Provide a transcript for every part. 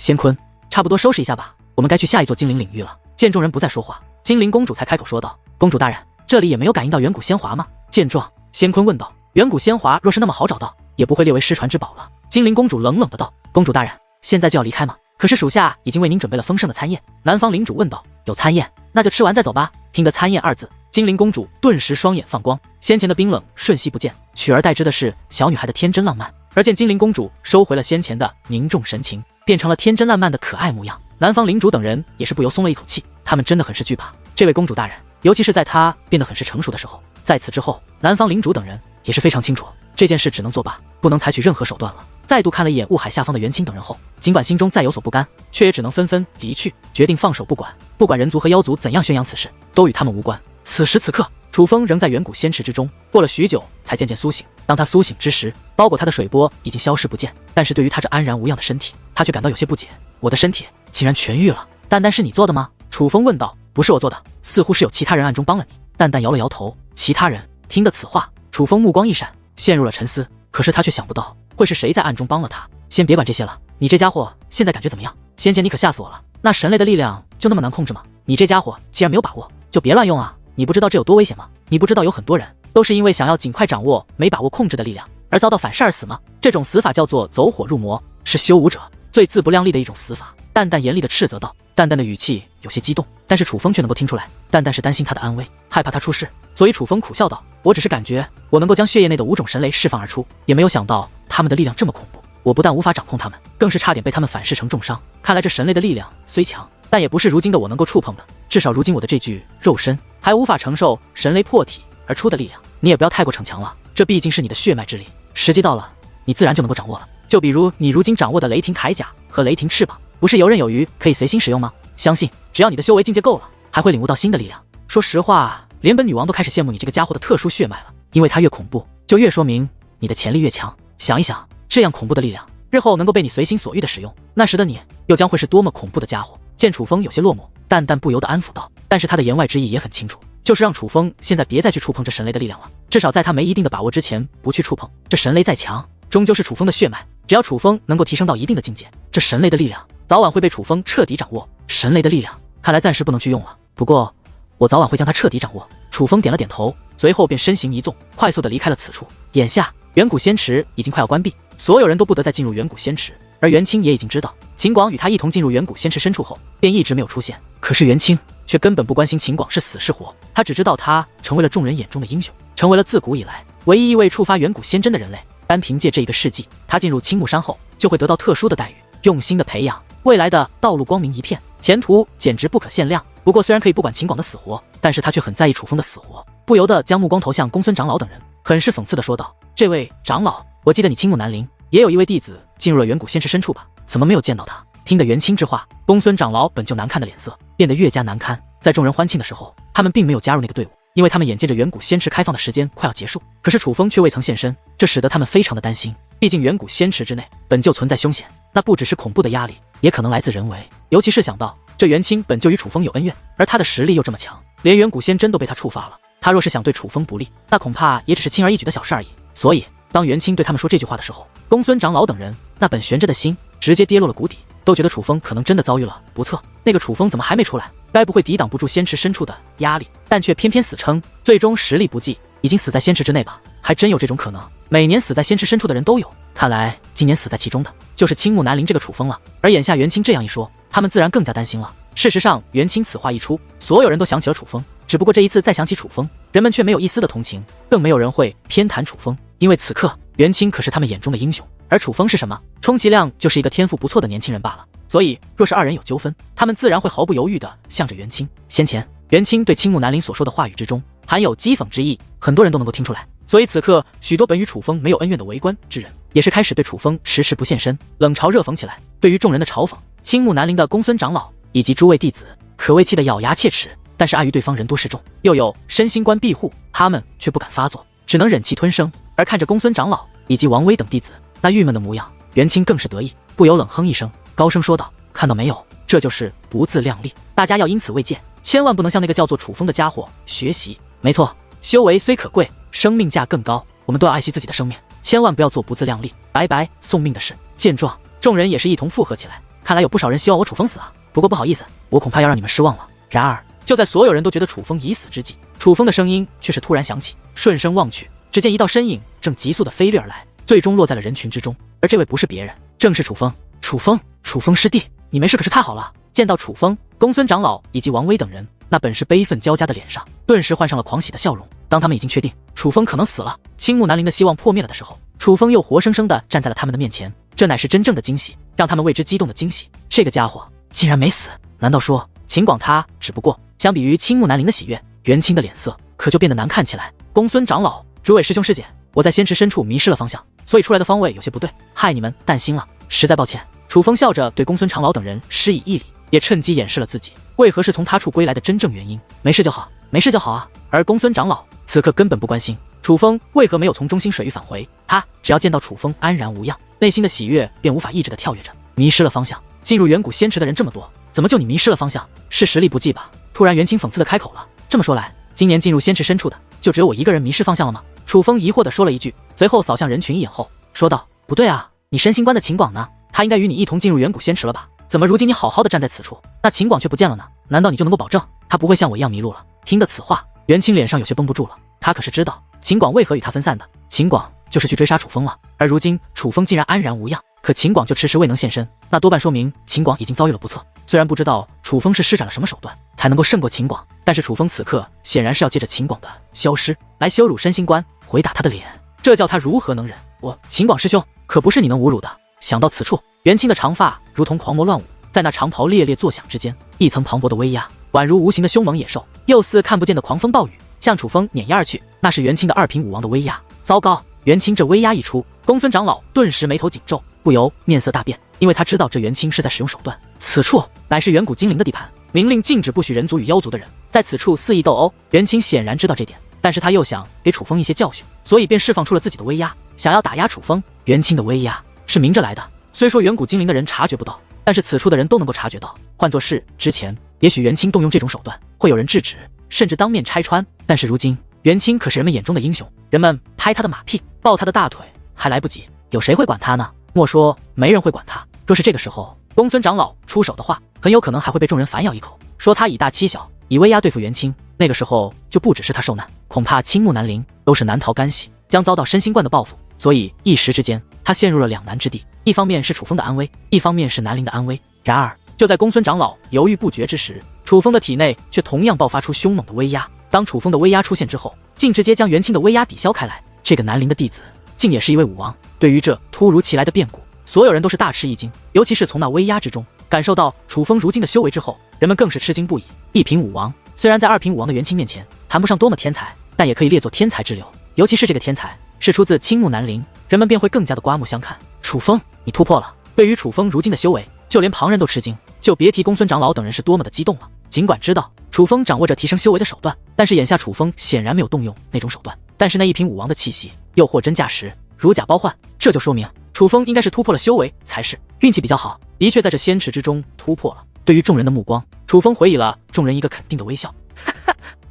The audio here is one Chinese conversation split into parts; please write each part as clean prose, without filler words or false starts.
仙坤，差不多收拾一下吧，我们该去下一座精灵领域了。见众人不再说话，精灵公主才开口说道：“公主大人，这里也没有感应到远古仙华吗？”见状，仙坤问道：“远古仙华若是那么好找到，也不会列为失传之宝了。”精灵公主冷冷的道：“公主大人，现在就要离开吗？可是属下已经为您准备了丰盛的餐宴。”南方领主问道：“有餐宴，那就吃完再走吧。”听得餐宴二字，精灵公主顿时双眼放光，先前的冰冷瞬息不见，取而代之的是小女孩的天真浪漫。而见精灵公主收回了先前的凝重神情，变成了天真烂漫的可爱模样，南方领主等人也是不由松了一口气，他们真的很是惧怕这位公主大人，尤其是在她变得很是成熟的时候。在此之后，南方领主等人也是非常清楚这件事只能作罢，不能采取任何手段了。再度看了一眼雾海下方的元清等人后，尽管心中再有所不甘，却也只能纷纷离去，决定放手不管，不管人族和妖族怎样宣扬此事，都与他们无关。此时此刻，楚风仍在远古仙池之中，过了许久才渐渐苏醒。当他苏醒之时，包裹他的水波已经消失不见，但是对于他这安然无恙的身体，他却感到有些不解。我的身体竟然痊愈了，蛋蛋是你做的吗？楚风问道。不是我做的，似乎是有其他人暗中帮了你。蛋蛋摇了摇头。其他人？听得此话，楚风目光一闪，陷入了沉思。可是他却想不到会是谁在暗中帮了他。先别管这些了，你这家伙现在感觉怎么样？先前你可吓死我了，那神类的力量就那么难控制吗？你这家伙既然没有把握，就别乱用啊！你不知道这有多危险吗？你不知道有很多人都是因为想要尽快掌握没把握控制的力量而遭到反噬而死吗？这种死法叫做走火入魔，是修武者最自不量力的一种死法。蛋蛋严厉地斥责道。蛋蛋的语气有些激动，但是楚风却能够听出来，蛋蛋是担心他的安危，害怕他出事，所以楚风苦笑道：“我只是感觉我能够将血液内的5种神雷释放而出，也没有想到他们的力量这么恐怖。我不但无法掌控他们，更是差点被他们反噬成重伤。看来这神类的力量虽强，但也不是如今的我能够触碰的。至少如今我的这具肉身还无法承受神雷破体而出的力量。你也不要太过逞强了，这毕竟是你的血脉之力，时机到了，你自然就能够掌握了。就比如你如今掌握的雷霆铠甲和雷霆翅膀，不是游刃有余，可以随心使用吗？相信只要你的修为境界够了，还会领悟到新的力量。说实话，连本女王都开始羡慕你这个家伙的特殊血脉了，因为它越恐怖，就越说明你的潜力越强。想一想，这样恐怖的力量，日后能够被你随心所欲的使用，那时的你又将会是多么恐怖的家伙。”见楚风有些落寞，淡淡不由得安抚道，但是他的言外之意也很清楚，就是让楚风现在别再去触碰这神雷的力量了，至少在他没一定的把握之前不去触碰。这神雷再强，终究是楚风的血脉，只要楚风能够提升到一定的境界，这神雷的力量早晚会被楚风彻底掌握。神雷的力量看来暂时不能去用了，不过我早晚会将它彻底掌握。楚风点了点头，随后便身形一纵，快速的离开了此处。眼下远古仙池已经快要关闭，所有人都不得再进入远古仙池，而元清也已经知道秦广与他一同进入远古仙池深处后，便一直没有出现。可是元清却根本不关心秦广是死是活，他只知道他成为了众人眼中的英雄，成为了自古以来唯一一位触发远古仙针的人类。单凭借这一个事迹，他进入青木山后就会得到特殊的待遇，用心的培养，未来的道路光明一片，前途简直不可限量。不过虽然可以不管秦广的死活，但是他却很在意楚风的死活，不由得将目光投向公孙长老等人，很是讽刺的说道：“这位长老，我记得你青木南陵也有一位弟子进入了远古仙池深处吧？怎么没有见到他？”听得元清之话，公孙长老本就难看的脸色变得越加难堪。在众人欢庆的时候，他们并没有加入那个队伍，因为他们眼见着远古仙池开放的时间快要结束，可是楚风却未曾现身，这使得他们非常的担心。毕竟远古仙池之内本就存在凶险，那不只是恐怖的压力，也可能来自人为。尤其是想到这元清本就与楚风有恩怨，而他的实力又这么强，连远古仙针都被他触发了，他若是想对楚风不利，那恐怕也只是轻而易举的小事而已。所以当元清对他们说这句话的时候，公孙长老等人那本悬着的心直接跌落了谷底，都觉得楚风可能真的遭遇了不测。那个楚风怎么还没出来？该不会抵挡不住仙池深处的压力，但却偏偏死撑，最终实力不济，已经死在仙池之内吧？还真有这种可能，每年死在仙池深处的人都有，看来今年死在其中的就是青木南陵这个楚风了。而眼下元清这样一说，他们自然更加担心了。事实上，元清此话一出，所有人都想起了楚风，只不过这一次再想起楚风，人们却没有一丝的同情，更没有人会偏袒楚风，因为此刻元清可是他们眼中的英雄，而楚风是什么？充其量就是一个天赋不错的年轻人罢了。所以若是二人有纠纷，他们自然会毫不犹豫地向着元清。先前元清对青木南陵所说的话语之中含有讥讽之意，很多人都能够听出来，所以此刻许多本与楚风没有恩怨的围观之人，也是开始对楚风迟迟不现身冷嘲热讽起来。对于众人的嘲讽，青木南陵的公孙长老以及诸位弟子可谓气得咬牙切齿，但是碍于对方人多势众，又有身心关庇护，他们却不敢发作，只能忍气吞声。而看着公孙长老以及王威等弟子那郁闷的模样，元清更是得意，不由冷哼一声，高声说道：“看到没有，这就是不自量力，大家要因此为戒，千万不能向那个叫做楚风的家伙学习。没错，修为虽可贵，生命价更高，我们都要爱惜自己的生命，千万不要做不自量力、白白送命的事。”见状，众人也是一同附和起来。看来有不少人希望我楚风死啊。不过不好意思，我恐怕要让你们失望了。然而，就在所有人都觉得楚风已死之际，楚风的声音却是突然响起。顺声望去，只见一道身影正急速的飞掠而来，最终落在了人群之中。而这位不是别人，正是楚风。楚风师弟，你没事可是太好了。见到楚风，公孙长老以及王威等人，那本是悲愤交加的脸上，顿时换上了狂喜的笑容。当他们已经确定楚风可能死了，青木南陵的希望破灭了的时候，楚风又活生生的站在了他们的面前，这乃是真正的惊喜，让他们为之激动的惊喜。这个家伙竟然没死，难道说秦广他只不过……相比于青木南陵的喜悦，袁清的脸色可就变得难看起来。公孙长老，诸位师兄师姐，我在仙池深处迷失了方向，所以出来的方位有些不对，害你们担心了，实在抱歉。楚风笑着对公孙长老等人施以一礼，也趁机掩饰了自己为何是从他处归来的真正原因。没事就好，没事就好啊。而公孙长老此刻根本不关心楚风为何没有从中心水域返回，他只要见到楚风安然无恙，内心的喜悦便无法抑制的跳跃着。迷失了方向，进入远古仙池的人这么多，怎么就你迷失了方向？是实力不济吧？突然袁清讽刺的开口了。这么说来，今年进入仙池深处的就只有我一个人迷失方向了吗？楚风疑惑的说了一句，随后扫向人群一眼后说道：不对啊，你神星关的秦广呢？他应该与你一同进入远古仙池了吧？怎么如今你好好的站在此处，那秦广却不见了呢？难道你就能够保证他不会像我一样迷路了？听得此话，袁清脸上有些绷不住了，他可是知道秦广为何与他分散的。秦广就是去追杀楚风了，而如今楚风竟然安然无恙，可秦广就迟迟未能现身，那多半说明秦广已经遭遇了不测。虽然不知道楚风是施展了什么手段才能够胜过秦广，但是楚风此刻显然是要借着秦广的消失来羞辱身心关，回打他的脸，这叫他如何能忍？我秦广师兄可不是你能侮辱的。想到此处，袁清的长发如同狂魔乱舞，在那长袍猎猎作响之间，一层磅礴的威压宛如无形的凶猛野兽，又似看不见的狂风暴雨，向楚风碾压而去。那是袁清的二品武王的威压。糟糕，袁清这威压一出，公孙长老顿时眉头紧皱，不由面色大变，因为他知道这袁清是在使用手段。此处乃是远古精灵的地盘，明令禁止不许人族与妖族的人在此处肆意斗殴。袁清显然知道这点，但是他又想给楚风一些教训，所以便释放出了自己的威压，想要打压楚风。袁清的威压是明着来的，虽说远古精灵的人察觉不到，但是此处的人都能够察觉到。换作是之前，也许袁清动用这种手段，会有人制止，甚至当面拆穿。但是如今，袁清可是人们眼中的英雄，人们拍他的马屁，抱他的大腿还来不及，有谁会管他呢？莫说没人会管他，若是这个时候公孙长老出手的话，很有可能还会被众人反咬一口，说他以大欺小，以威压对付袁清。那个时候就不只是他受难，恐怕青木南陵都是难逃干系，将遭到身心冠的报复。所以一时之间，他陷入了两难之地，一方面是楚风的安危，一方面是南陵的安危。然而就在公孙长老犹豫不决之时，楚风的体内却同样爆发出凶猛的威压。当楚风的威压出现之后，竟直接将袁清的威压抵消开来。这个南陵的弟子竟也是一位武王。对于这突如其来的变故，所有人都是大吃一惊，尤其是从那威压之中感受到楚风如今的修为之后，人们更是吃惊不已。一品武王虽然在二品武王的袁清面前谈不上多么天才，但也可以列作天才之流，尤其是这个天才是出自青木南陵，人们便会更加的刮目相看。楚风，你突破了！对于楚风如今的修为，就连旁人都吃惊，就别提公孙长老等人是多么的激动了。尽管知道楚风掌握着提升修为的手段，但是眼下楚风显然没有动用那种手段，但是那一品武王的气息又货真价实，如假包换，这就说明楚风应该是突破了修为才是，运气比较好，的确在这仙池之中突破了。对于众人的目光，楚风回以了众人一个肯定的微笑。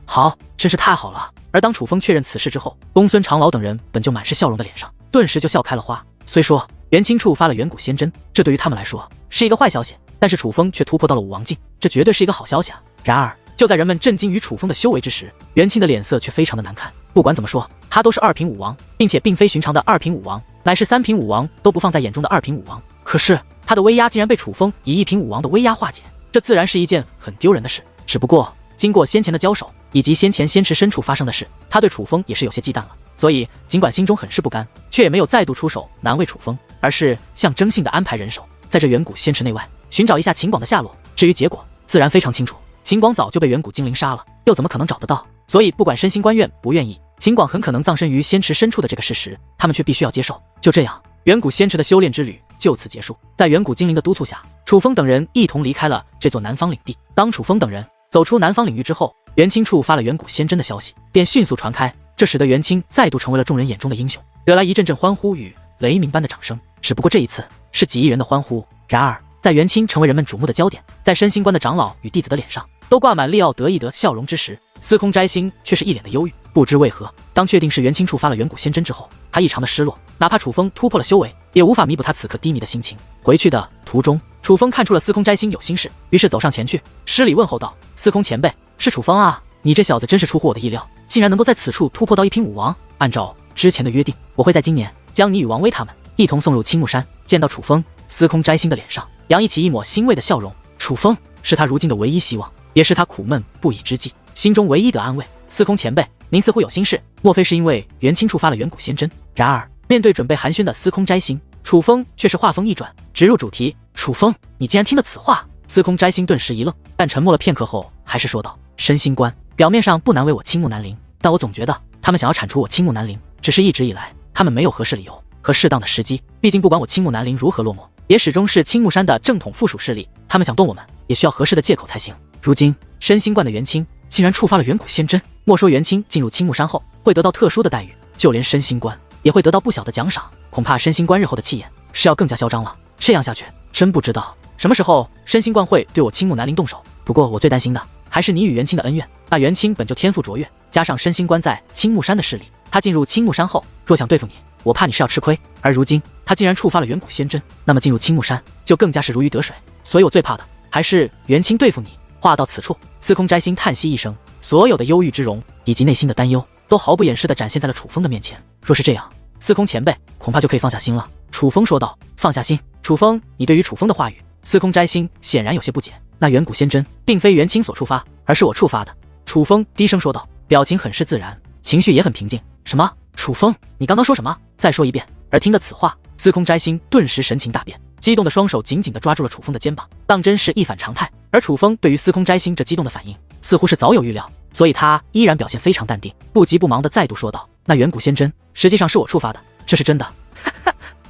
好，真是太好了。而当楚风确认此事之后，公孙长老等人本就满是笑容的脸上顿时就笑开了花。虽说袁清触发了远古仙针，这对于他们来说是一个坏消息，但是楚风却突破到了武王境，这绝对是一个好消息啊。然而就在人们震惊于楚风的修为之时，袁清的脸色却非常的难看。不管怎么说，他都是二品武王，并且并非寻常的二品武王，乃是三品武王都不放在眼中的二品武王。可是他的威压竟然被楚风以一品武王的威压化解，这自然是一件很丢人的事。只不过经过先前的交手，以及先前仙池深处发生的事，他对楚风也是有些忌惮了，所以尽管心中很是不甘，却也没有再度出手难为楚风，而是象征性的安排人手在这远古仙池内外寻找一下秦广的下落。至于结果自然非常清楚，秦广早就被远古精灵杀了，又怎么可能找得到？所以不管身心官愿不愿意，秦广很可能葬身于仙池深处的这个事实，他们却必须要接受。就这样，远古仙池的修炼之旅就此结束。在远古精灵的督促下，楚风等人一同离开了这座南方领地。当楚风等人走出南方领域之后，袁清触发了远古仙针的消息便迅速传开，这使得袁清再度成为了众人眼中的英雄，惹来一阵阵欢呼与雷鸣般的掌声。只不过这一次是几亿人的欢呼。然而在袁清成为人们瞩目的焦点，在身心关的长老与弟子的脸上都挂满利奥得意的笑容之时，司空摘星却是一脸的忧郁。不知为何，当确定是袁清触发了远古仙针之后，他异常的失落。哪怕楚风突破了修为，也无法弥补他此刻低迷的心情。回去的途中，楚风看出了司空摘星有心事，于是走上前去，施礼问候道：“司空前辈，是楚风啊！你这小子真是出乎我的意料，竟然能够在此处突破到一品武王。按照之前的约定，我会在今年将你与王威他们一同送入青木山。”见到楚风，司空摘星的脸上洋溢起一抹欣慰的笑容。楚风是他如今的唯一希望，也是他苦闷不已之际心中唯一的安慰。司空前辈，您似乎有心事，莫非是因为元清触发了远古仙针？然而面对准备寒暄的司空摘星，楚风却是话锋一转，直入主题。楚风，你竟然听得此话？司空摘星顿时一愣，但沉默了片刻后，还是说道：“身心关表面上不难为我青木南陵，但我总觉得他们想要铲除我青木南陵，只是一直以来他们没有合适理由和适当的时机。毕竟不管我青木南陵如何落寞，也始终是青木山的正统附属势力，他们想动我们，也需要合适的借口才行。如今身心观的元清竟然触发了远古仙针，莫说元清进入青木山后会得到特殊的待遇，就连身心观也会得到不小的奖赏。恐怕身心观日后的气焰是要更加嚣张了。这样下去，真不知道什么时候身心观会对我青木南陵动手。不过我最担心的还是你与元清的恩怨。那元清本就天赋卓越，加上身心观在青木山的势力，他进入青木山后，若想对付你，我怕你是要吃亏。而如今他竟然触发了远古仙针，那么进入青木山就更加是如鱼得水。所以我最怕的还是元清对付你。话到此处，司空摘星叹息一声，所有的忧郁之容以及内心的担忧都毫不掩饰地展现在了楚风的面前。若是这样，司空前辈恐怕就可以放下心了。楚风说道。放下心？楚风，你对于楚风的话语，司空摘星显然有些不解。那远古仙针并非元清所触发，而是我触发的。楚风低声说道，表情很是自然，情绪也很平静。什么？楚风，你刚刚说什么？再说一遍。而听得此话，司空摘星顿时神情大变，激动的双手紧紧地抓住了楚风的肩膀，当真是一反常态。而楚风对于司空摘星这激动的反应，似乎是早有预料，所以他依然表现非常淡定，不急不忙地再度说道：“那远古仙针实际上是我触发的，这是真的。”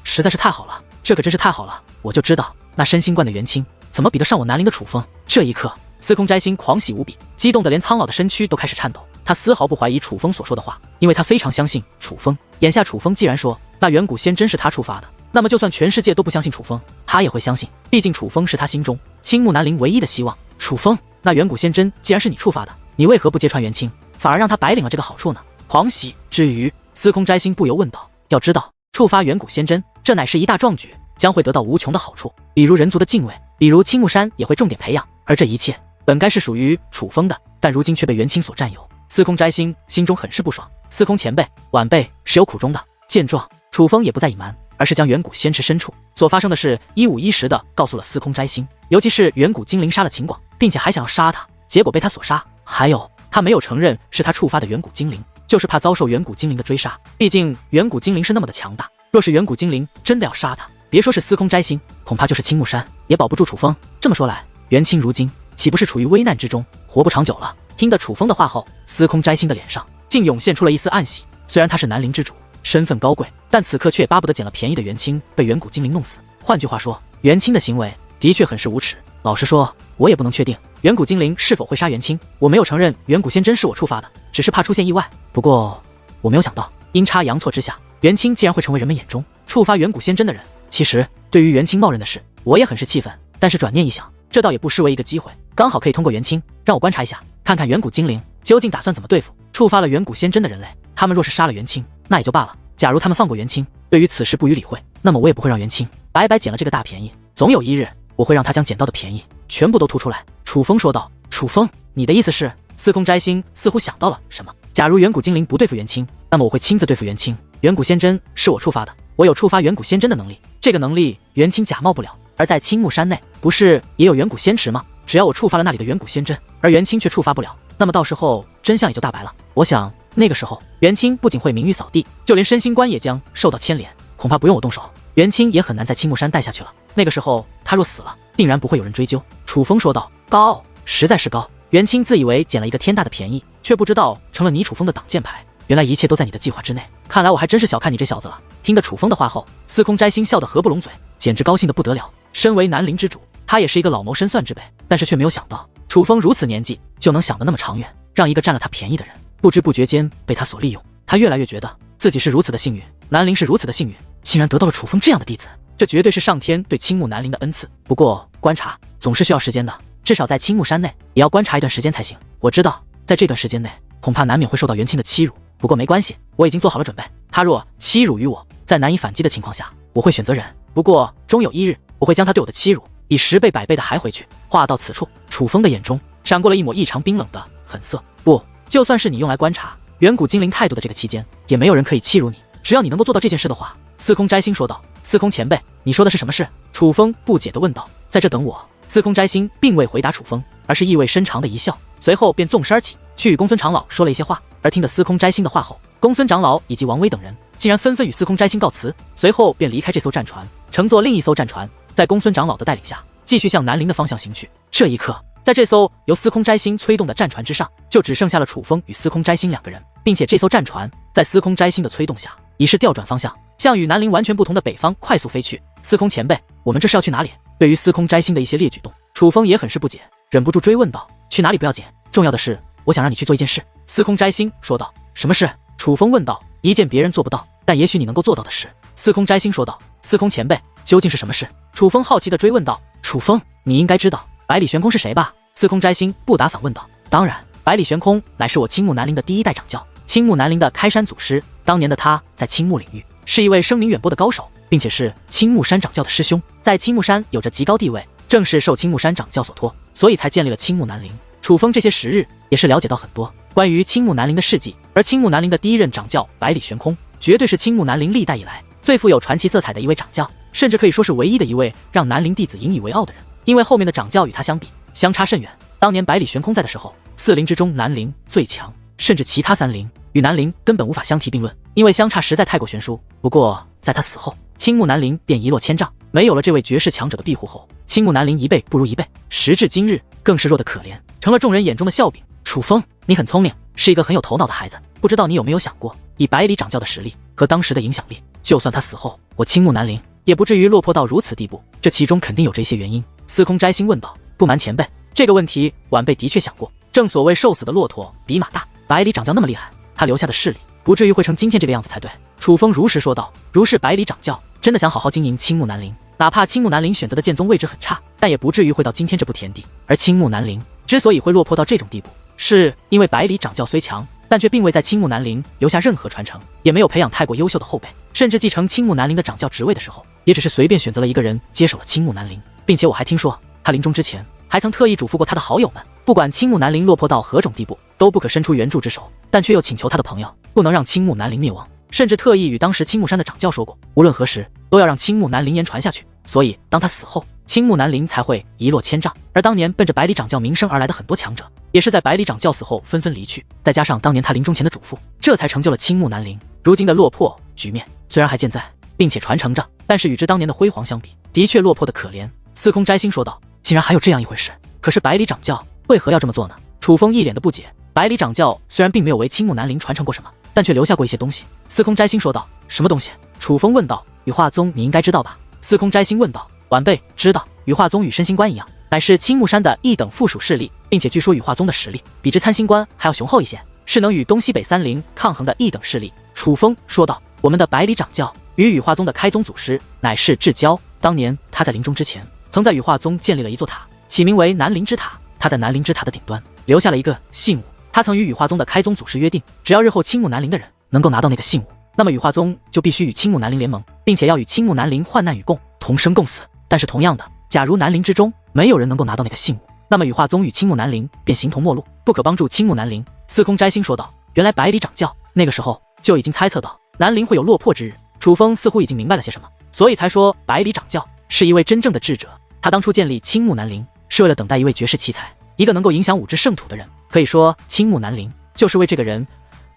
实在是太好了，这可真是太好了！我就知道那身心观的元清怎么比得上我南陵的楚风。这一刻，司空摘星狂喜无比，激动得连苍老的身躯都开始颤抖。他丝毫不怀疑楚风所说的话，因为他非常相信楚风。眼下楚风既然说那远古仙针是他触发的，那么就算全世界都不相信楚风，他也会相信。毕竟楚风是他心中青木南陵唯一的希望。楚风，那远古仙针既然是你触发的，你为何不揭穿元清，反而让他白领了这个好处呢？狂喜之余，司空摘星不由问道：“要知道，触发远古仙针，这乃是一大壮举，将会得到无穷的好处，比如人族的敬畏，比如青木山也会重点培养。而这一切本该是属于楚风的，但如今却被元清所占有。”司空摘星心中很是不爽。司空前辈，晚辈是有苦衷的。见状，楚风也不再隐瞒，而是将远古仙池深处所发生的事一五一十的告诉了司空摘星，尤其是远古精灵杀了秦广，并且还想要杀他，结果被他所杀。还有他没有承认是他触发的远古精灵，就是怕遭受远古精灵的追杀。毕竟远古精灵是那么的强大，若是远古精灵真的要杀他，别说是司空摘星，恐怕就是青木山也保不住楚风。这么说来，元清如今岂不是处于危难之中，活不长久了？听得楚风的话后，司空摘星的脸上竟涌现出了一丝暗喜。虽然他是南陵之主，身份高贵，但此刻却巴不得捡了便宜的元清被远古精灵弄死。换句话说，元清的行为的确很是无耻。老实说，我也不能确定远古精灵是否会杀元清。我没有承认远古仙针是我触发的，只是怕出现意外。不过我没有想到，阴差阳错之下，元清竟然会成为人们眼中触发远古仙针的人。其实对于元清冒认的事，我也很是气愤，但是转念一想，这倒也不失为一个机会，刚好可以通过元清让我观察一下，看看远古精灵究竟打算怎么对付触发了远古仙针的人类。他们若是杀了元清，那也就罢了，假如他们放过元清，对于此事不予理会，那么我也不会让元清白白捡了这个大便宜。总有一日，我会让他将捡到的便宜全部都吐出来。楚风说道。楚风，你的意思是？司空摘星似乎想到了什么。假如远古精灵不对付元清，那么我会亲自对付元清。远古仙针是我触发的，我有触发远古仙针的能力，这个能力元清假冒不了。而在青木山内不是也有远古仙池吗？只要我触发了那里的远古仙针，而元清却触发不了，那么到时候真相也就大白了。我想那个时候元清不仅会名誉扫地，就连身心观也将受到牵连，恐怕不用我动手，元清也很难在青木山待下去了。那个时候他若死了，定然不会有人追究。楚风说道。高，实在是高。元清自以为捡了一个天大的便宜，却不知道成了你楚风的挡箭牌。原来一切都在你的计划之内，看来我还真是小看你这小子了。听得楚风的话后，司空摘星笑得合不拢嘴，简直高兴得不得了。身为南陵之主，他也是一个老谋深算之辈，但是却没有想到楚风如此年纪就能想得那么长远，让一个占了他便宜的人不知不觉间被他所利用。他越来越觉得自己是如此的幸运，南陵是如此的幸运，竟然得到了楚风这样的弟子，这绝对是上天对青木南陵的恩赐。不过观察总是需要时间的，至少在青木山内也要观察一段时间才行。我知道在这段时间内，恐怕难免会受到元清的欺辱，不过没关系，我已经做好了准备。他若欺辱于我，在难以反击的情况下，我会选择忍。不过终有一日，我会将他对我的欺辱以10倍100倍的还回去。话到此处，楚风的眼中闪过了一抹异常冰冷的狠色。不，就算是你用来观察远古精灵态度的这个期间，也没有人可以欺辱你。只要你能够做到这件事的话。司空摘星说道。司空前辈，你说的是什么事？楚风不解地问道。在这等我。司空摘星并未回答楚风，而是意味深长的一笑，随后便纵身而起，去与公孙长老说了一些话。而听得司空摘星的话后，公孙长老以及王威等人竟然纷纷与司空摘星告辞，随后便离开这艘战船，乘坐另一艘战船，在公孙长老的带领下，继续向南陵的方向行去。这一刻，在这艘由司空摘星催动的战船之上，就只剩下了楚风与司空摘星2个人，并且这艘战船在司空摘星的催动下，已是调转方向，向与南陵完全不同的北方快速飞去。司空前辈，我们这是要去哪里？对于司空摘星的一些劣举动，楚风也很是不解，忍不住追问道：“去哪里不要紧，重要的是，我想让你去做一件事。”司空摘星说道：“什么事？”楚风问道：“一件别人做不到，但也许你能够做到的事。”司空摘星说道：“司空前辈，究竟是什么事？”楚风好奇地追问道：“楚风，你应该知道百里玄空是谁吧？”司空摘星不答反问道：“当然，百里玄空乃是我青木南陵的第1代掌教，青木南陵的开山祖师。当年的他在青木领域是一位声名远播的高手，并且是青木山掌教的师兄，在青木山有着极高地位。正是受青木山掌教所托，所以才建立了青木南陵。”楚风这些时日也是了解到很多关于青木南陵的事迹，而青木南陵的第1任掌教百里玄空，绝对是青木南陵历代以来最富有传奇色彩的一位掌教，甚至可以说是唯一的一位让南陵弟子引以为傲的人。因为后面的掌教与他相比，相差甚远。当年百里玄空在的时候，4陵之中南陵最强，甚至其他3陵与南陵根本无法相提并论，因为相差实在太过悬殊。不过在他死后，青木南陵便一落千丈，没有了这位绝世强者的庇护后，青木南陵1倍不如1倍，时至今日更是弱得可怜，成了众人眼中的笑柄。楚风，你很聪明，是一个很有头脑的孩子，不知道你有没有想过，以百里掌教的实力和当时的影响力，就算他死后，我青木南陵也不至于落魄到如此地步，这其中肯定有着一些原因。司空摘星问道。不瞒前辈，这个问题晚辈的确想过，正所谓瘦死的骆驼比马大，百里掌教那么厉害，他留下的势力不至于会成今天这个样子才对。楚风如实说道。如是百里掌教真的想好好经营青木南陵，哪怕青木南陵选择的剑宗位置很差，但也不至于会到今天这步田地。而青木南陵之所以会落魄到这种地步，是因为百里掌教虽强，但却并未在青木南陵留下任何传承，也没有培养太过优秀的后辈，甚至继承青木南陵的掌教职位的时候，也只是随便选择了一个人接手了青木南陵。并且我还听说，他临终之前还曾特意嘱咐过他的好友们，不管青木南陵落魄到何种地步，都不可伸出援助之手，但却又请求他的朋友不能让青木南陵灭亡，甚至特意与当时青木山的掌教说过，无论何时都要让青木南陵言传下去。所以当他死后，青木南陵才会一落千丈。而当年奔着百里掌教名声而来的很多强者，也是在百里掌教死后纷纷离去，再加上当年他临终前的嘱咐，这才成就了青木南陵如今的落魄局面。虽然还健在并且传承着，但是与之当年的辉煌相比，的确落魄的可怜。司空摘星说道。竟然还有这样一回事，可是百里掌教为何要这么做呢？楚风一脸的不解。百里掌教虽然并没有为青木南陵传承过什么，但却留下过一些东西。司空摘星说道。什么东西？楚风问道。羽化宗你应该知道吧？司空摘星问道。晚辈知道，羽化宗与身心观一样，乃是青木山的一等附属势力，并且据说羽化宗的实力比之参星观还要雄厚一些，是能与东西北3陵抗衡的一等势力。楚风说道。我们的百里掌教与羽化宗的开宗祖师乃是至交，当年他在临终之前曾在羽化宗建立了一座塔，起名为南陵之塔。他在南陵之塔的顶端留下了一个信物，他曾与羽化宗的开宗祖师约定，只要日后青木南陵的人能够拿到那个信物，那么羽化宗就必须与青木南陵联盟，并且要与青木南陵患难与共，同生共死。但是同样的，假如南陵之中没有人能够拿到那个信物，那么羽化宗与青木南陵便形同陌路，不可帮助青木南陵。司空摘星说道。原来百里掌教那个时候就已经猜测到南陵会有落魄之日。楚风似乎已经明白了些什么，所以才说百里掌教是一位真正的智者。他当初建立青木南陵是为了等待一位绝世奇才，一个能够影响5支圣土的人。可以说青木南陵就是为这个人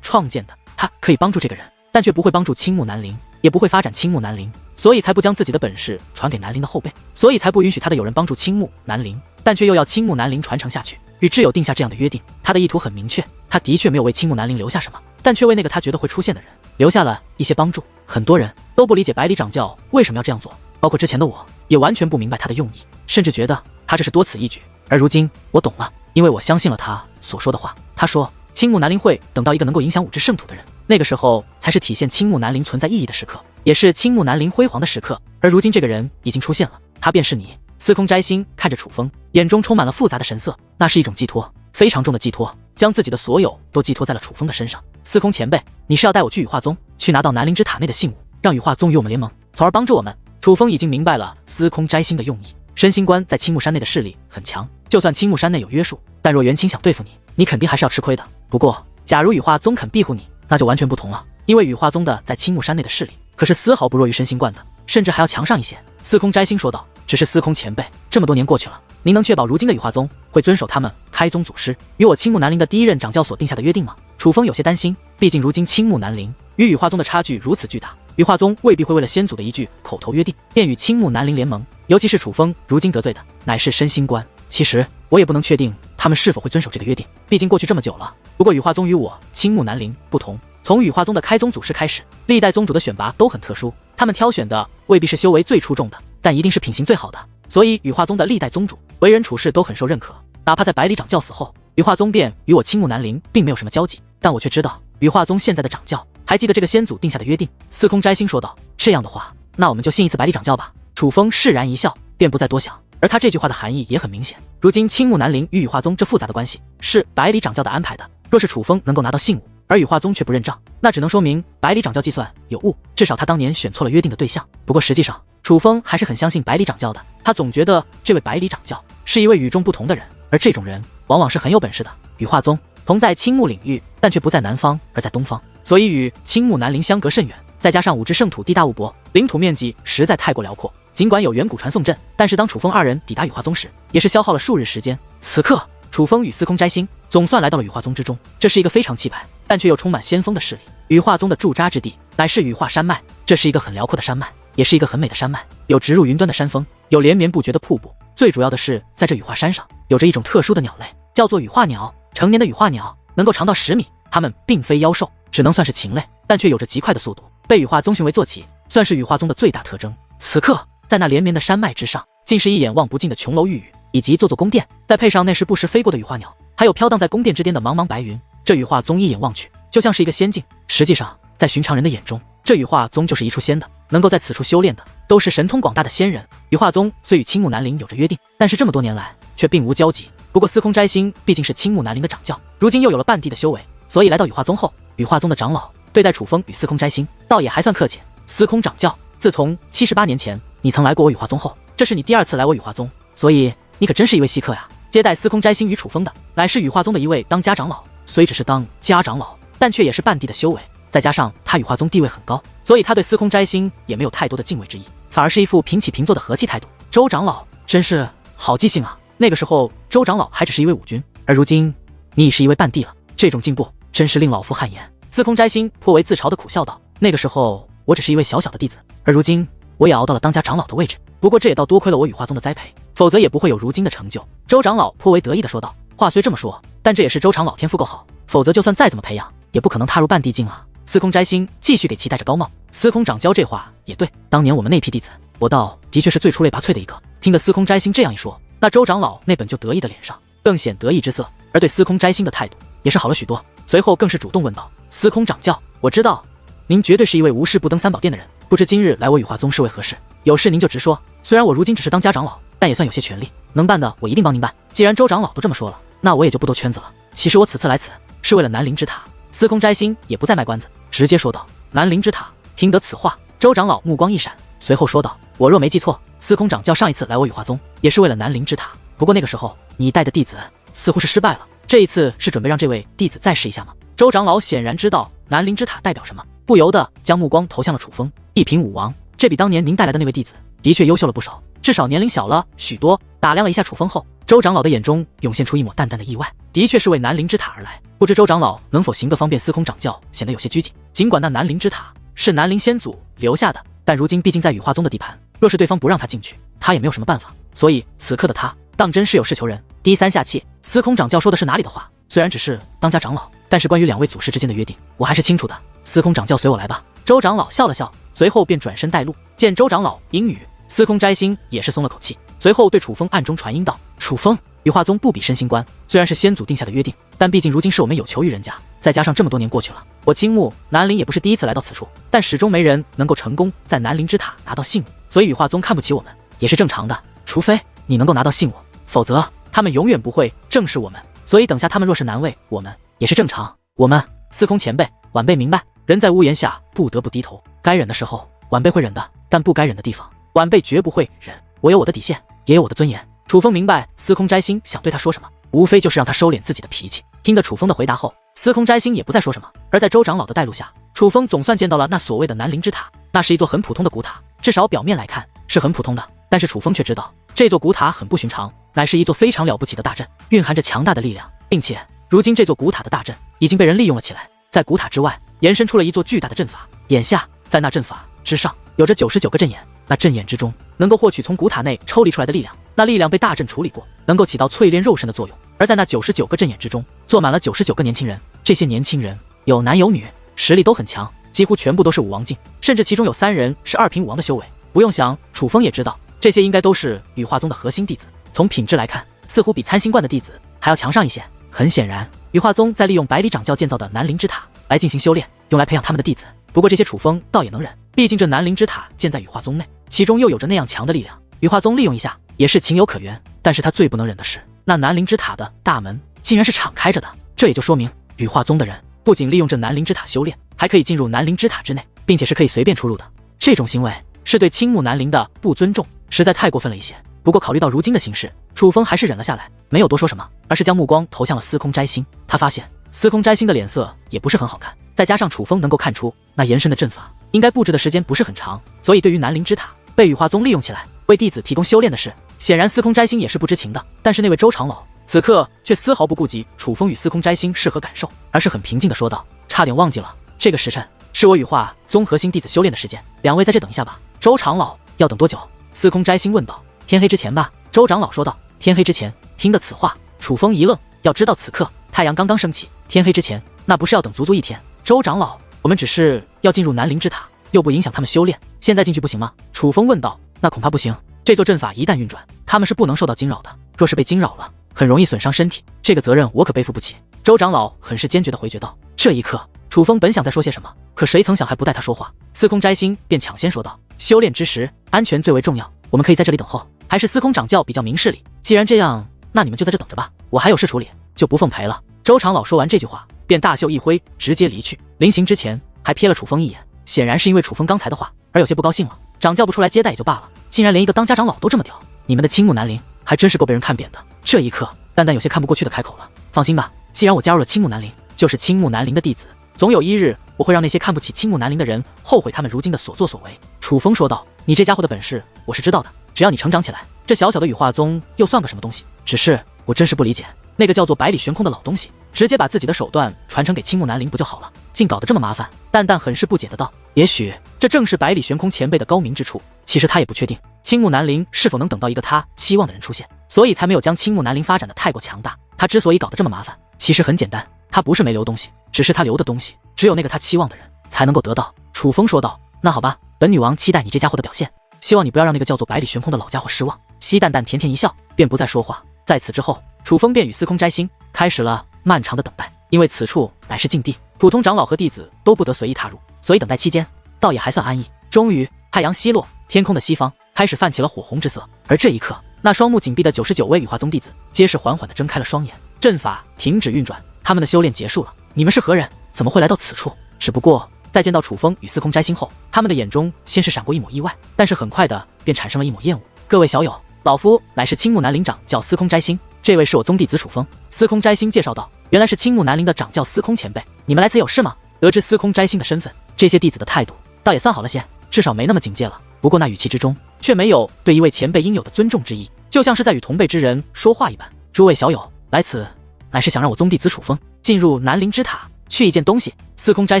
创建的，他可以帮助这个人，但却不会帮助青木南陵，也不会发展青木南陵，所以才不将自己的本事传给南陵的后辈，所以才不允许他的友人帮助青木南陵，但却又要青木南陵传承下去，与挚友定下这样的约定。他的意图很明确，他的确没有为青木南陵留下什么，但却为那个他觉得会出现的人留下了一些帮助。很多人都不理解百里掌教为什么要这样做，包括之前的我也完全不明白他的用意，甚至觉得他这是多此一举。而如今我懂了，因为我相信了他所说的话。他说青木南陵会等到一个能够影响5支圣土的人，那个时候才是体现青木南陵存在意义的时刻，也是青木南陵辉煌的时刻。而如今这个人已经出现了，他便是你。司空摘星看着楚风，眼中充满了复杂的神色，那是一种寄托，非常重的寄托，将自己的所有都寄托在了楚风的身上。司空前辈，你是要带我去羽化宗，去拿到南陵之塔内的信物，让羽化宗与我们联盟，从而帮助我们？楚风已经明白了司空摘星的用意。申星关在青木山内的势力很强，就算青木山内有约束，但若元清想对付你，你肯定还是要吃亏的。不过，假如羽化宗肯庇护你，那就完全不同了，因为羽化宗的在青木山内的势力可是丝毫不弱于申星关的，甚至还要强上一些。司空摘星说道：“只是司空前辈，这么多年过去了，您能确保如今的羽化宗会遵守他们开宗祖师与我青木南陵的第一任掌教所定下的约定吗？”楚风有些担心，毕竟如今青木南陵与羽化宗的差距如此巨大，羽化宗未必会为了先祖的一句口头约定便与青木南陵联盟。尤其是楚风如今得罪的乃是申星关，其实我也不能确定他们是否会遵守这个约定，毕竟过去这么久了。不过羽化宗与我青木南陵不同，从羽化宗的开宗祖师开始，历代宗主的选拔都很特殊，他们挑选的未必是修为最出众的，但一定是品行最好的。所以羽化宗的历代宗主为人处事都很受认可，哪怕在百里掌教死后，羽化宗便与我青木南陵并没有什么交集，但我却知道羽化宗现在的掌教还记得这个先祖定下的约定。司空摘星说道：“这样的话，那我们就信一次百里掌教吧。”楚风释然一笑，便不再多想。而他这句话的含义也很明显，如今青木南陵与羽化宗这复杂的关系是百里掌教的安排的，若是楚风能够拿到信物，而羽化宗却不认账，那只能说明百里掌教计算有误，至少他当年选错了约定的对象。不过实际上，楚风还是很相信百里掌教的，他总觉得这位百里掌教是一位与众不同的人，而这种人往往是很有本事的。羽化宗同在青木领域，但却不在南方而在东方，所以与青木南陵相隔甚远，再加上五支圣土地大物博，领土面积实在太过辽阔。尽管有远古传送阵，但是当楚风二人抵达羽化宗时，也是消耗了数日时间。此刻，楚风与司空摘星总算来到了羽化宗之中，这是一个非常气派，但却又充满先锋的势力。羽化宗的驻扎之地乃是羽化山脉，这是一个很辽阔的山脉，也是一个很美的山脉，有直入云端的山峰，有连绵不绝的瀑布。最主要的是，在这羽化山上，有着一种特殊的鸟类，叫做羽化鸟。成年的羽化鸟能够长到10米，它们并非妖兽，只能算是禽类，但却有着极快的速度，被羽化宗巡为坐骑，算是羽化宗的最大特征。此刻，在那连绵的山脉之上，竟是一眼望不尽的琼楼玉宇，以及座座宫殿，再配上那时不时飞过的羽化鸟，还有飘荡在宫殿之间的茫茫白云，这羽化宗一眼望去，就像是一个仙境。实际上，在寻常人的眼中，这羽化宗就是一处仙的，能够在此处修炼的，都是神通广大的仙人。羽化宗虽与青木南陵有着约定，但是这么多年来却并无交集。不过司空摘星毕竟是青木南陵的掌教，如今又有了半地的修为，所以来到羽化宗后，羽化宗的长老对待楚风与司空摘星倒也还算客气。司空掌教，自从78年前你曾来过我羽化宗后，这是你第2次来我羽化宗，所以你可真是一位稀客呀。接待司空摘星与楚风的乃是羽化宗的一位当家长老，虽只是当家长老，但却也是半地的修为，再加上他羽化宗地位很高，所以他对司空摘星也没有太多的敬畏之意，反而是一副平起平坐的和气态度。周长老真是好记性啊，那个时候周长老还只是一位武军，而如今你已是一位半地了，这种进步真是令老夫汗颜。司空摘星颇为自嘲的苦笑道：“那个时候我只是一位小小的弟子，而如今我也熬到了当家长老的位置，不过这也倒多亏了我羽化宗的栽培，否则也不会有如今的成就。”周长老颇为得意的说道。话虽这么说，但这也是周长老天赋够好，否则就算再怎么培养，也不可能踏入半地境啊。司空摘星继续给其戴着高帽。司空掌教这话也对，当年我们那批弟子，我倒的确是最出类拔萃的一个。听得司空摘星这样一说，那周长老那本就得意的脸上更显得意之色，而对司空摘星的态度也是好了许多。随后更是主动问道：“司空掌教，我知道您绝对是一位无事不登三宝殿的人，不知今日来我羽化宗是为何事？有事您就直说，虽然我如今只是当家长老，但也算有些权利，能办的我一定帮您办。”既然周长老都这么说了，那我也就不兜圈子了。其实我此次来此是为了南陵之塔。司空摘星也不再卖关子，直接说道：“南陵之塔。”听得此话，周长老目光一闪，随后说道：“我若没记错，司空掌教上一次来我羽化宗也是为了南陵之塔，不过那个时候你带的弟子似乎是失败了，这一次是准备让这位弟子再试一下吗？”周长老显然知道南陵之塔代表什么，不由得将目光投向了楚风。一品武王，这比当年您带来的那位弟子的确优秀了不少，至少年龄小了许多。打量了一下楚风后，周长老的眼中涌现出一抹淡淡的意外，的确是为南陵之塔而来，不知周长老能否行个方便？司空掌教显得有些拘谨，尽管那南陵之塔是南陵先祖留下的，但如今毕竟在羽化宗的地盘，若是对方不让他进去，他也没有什么办法，所以此刻的他当真是有事求人，低三下气。司空掌教说的是哪里的话？虽然只是当家长老，但是关于2位祖师之间的约定，我还是清楚的。司空掌教随我来吧。周长老笑了笑，随后便转身带路。见周长老应允，司空摘星也是松了口气，随后对楚风暗中传音道：“楚风，羽化宗不比申星关，虽然是先祖定下的约定，但毕竟如今是我们有求于人家，再加上这么多年过去了，我青木南陵也不是第一次来到此处，但始终没人能够成功在南陵之塔拿到信物，所以羽化宗看不起我们也是正常的。除非你能够拿到信物，否则他们永远不会正视我们。”所以等下他们若是难为我们，也是正常。我们司空前辈、晚辈明白，人在屋檐下不得不低头，该忍的时候，晚辈会忍的，但不该忍的地方，晚辈绝不会忍。我有我的底线，也有我的尊严。楚风明白司空摘星想对他说什么，无非就是让他收敛自己的脾气。听得楚风的回答后，司空摘星也不再说什么。而在周长老的带路下，楚风总算见到了那所谓的南陵之塔。那是一座很普通的古塔，至少表面来看是很普通的，但是楚风却知道这座古塔很不寻常，乃是一座非常了不起的大阵，蕴含着强大的力量，并且如今这座古塔的大阵已经被人利用了起来。在古塔之外延伸出了一座巨大的阵法，眼下在那阵法之上有着99个阵眼，那阵眼之中能够获取从古塔内抽离出来的力量，那力量被大阵处理过，能够起到淬炼肉身的作用。而在那99个阵眼之中坐满了99个年轻人，这些年轻人有男有女，实力都很强，几乎全部都是武王境，甚至其中有3人是2品武王的修为。不用想，楚风也知道这些应该都是羽化宗的核心弟子，从品质来看似乎比参星观的弟子还要强上一些。很显然，羽化宗在利用百里掌教建造的南陵之塔来进行修炼，用来培养他们的弟子。不过这些楚风倒也能忍，毕竟这南陵之塔建在羽化宗内，其中又有着那样强的力量，羽化宗利用一下也是情有可原。但是他最不能忍的是，那南陵之塔的大门竟然是敞开着的，这也就说明羽化宗的人不仅利用这南陵之塔修炼，还可以进入南陵之塔之内，并且是可以随便出入的。这种行为是对青木南陵的不尊重，实在太过分了一些。不过考虑到如今的形势，楚风还是忍了下来，没有多说什么，而是将目光投向了司空摘星。他发现司空摘星的脸色也不是很好看，再加上楚风能够看出那延伸的阵法应该布置的时间不是很长，所以对于南陵之塔被羽化宗利用起来为弟子提供修炼的事，显然司空摘星也是不知情的。但是那位周长老此刻却丝毫不顾及楚风与司空摘星是何感受，而是很平静地说道：差点忘记了，这个时辰是我羽化宗核心弟子修炼的时间，两位在这等一下吧。周长老要等多久？司空摘星问道。天黑之前吧。周长老说道。天黑之前。听得此话，楚风一愣，要知道此刻太阳刚刚升起，天黑之前那不是要等足足1天？周长老，我们只是要进入南陵之塔，又不影响他们修炼，现在进去不行吗？楚风问道。那恐怕不行，这座阵法一旦运转，他们是不能受到惊扰的，若是被惊扰了，很容易损伤身体，这个责任我可背负不起。周长老很是坚决地回绝道。这一刻，楚风本想再说些什么，可谁曾想还不待他说话，司空摘星便抢先说道：修炼之时，安全最为重要，我们可以在这里等候。还是司空掌教比较明事理，既然这样，那你们就在这等着吧，我还有事处理，就不奉陪了。周长老说完这句话，便大袖一挥，直接离去。临行之前还瞥了楚风一眼，显然是因为楚风刚才的话而有些不高兴了。掌教不出来接待也就罢了，竟然连一个当家长老都这么屌，你们的青木南陵还真是够被人看扁的。这一刻，淡淡有些看不过去的开口了：放心吧，既然我加入了青木南陵，就是青木南陵的弟子，总有一日我会让那些看不起青木南陵的人后悔他们如今的所作所为。楚风说道。你这家伙的本事我是知道的，只要你成长起来，这小小的羽化宗又算个什么东西？只是我真是不理解，那个叫做百里悬空的老东西，直接把自己的手段传承给青木南陵不就好了，竟搞得这么麻烦。淡淡很是不解的道。也许这正是百里悬空前辈的高明之处，其实他也不确定青木南陵是否能等到一个他期望的人出现，所以才没有将青木南陵发展的太过强大。他之所以搞得这么麻烦，其实很简单，他不是没留东西，只是他留的东西只有那个他期望的人才能够得到。楚风说道。那好吧，本女王期待你这家伙的表现，希望你不要让那个叫做百里悬空的老家伙失望。西淡淡甜甜一笑，便不再说话。在此之后，楚风便与司空摘星开始了漫长的等待，因为此处乃是禁地，普通长老和弟子都不得随意踏入，所以等待期间倒也还算安逸。终于太阳西落，天空的西方开始泛起了火红之色，而这一刻，那双目紧闭的99位羽化宗弟子皆是缓缓地睁开了双眼，阵法停止运转，他们的修炼结束了。你们是何人？怎么会来到此处？只不过在见到楚风与司空摘星后，他们的眼中先是闪过一抹意外，但是很快的便产生了一抹厌恶。各位小友，老夫乃是青木南陵长教司空摘星，这位是我宗弟子楚风。司空摘星介绍道。原来是青木南陵的长教司空前辈，你们来此有事吗？得知司空摘星的身份，这些弟子的态度倒也算好了些，至少没那么警戒了。不过那语气之中却没有对一位前辈应有的尊重之意，就像是在与同辈之人说话一般。诸位小友，来此乃是想让我宗弟子楚风进入南陵之塔去一件东西。司空摘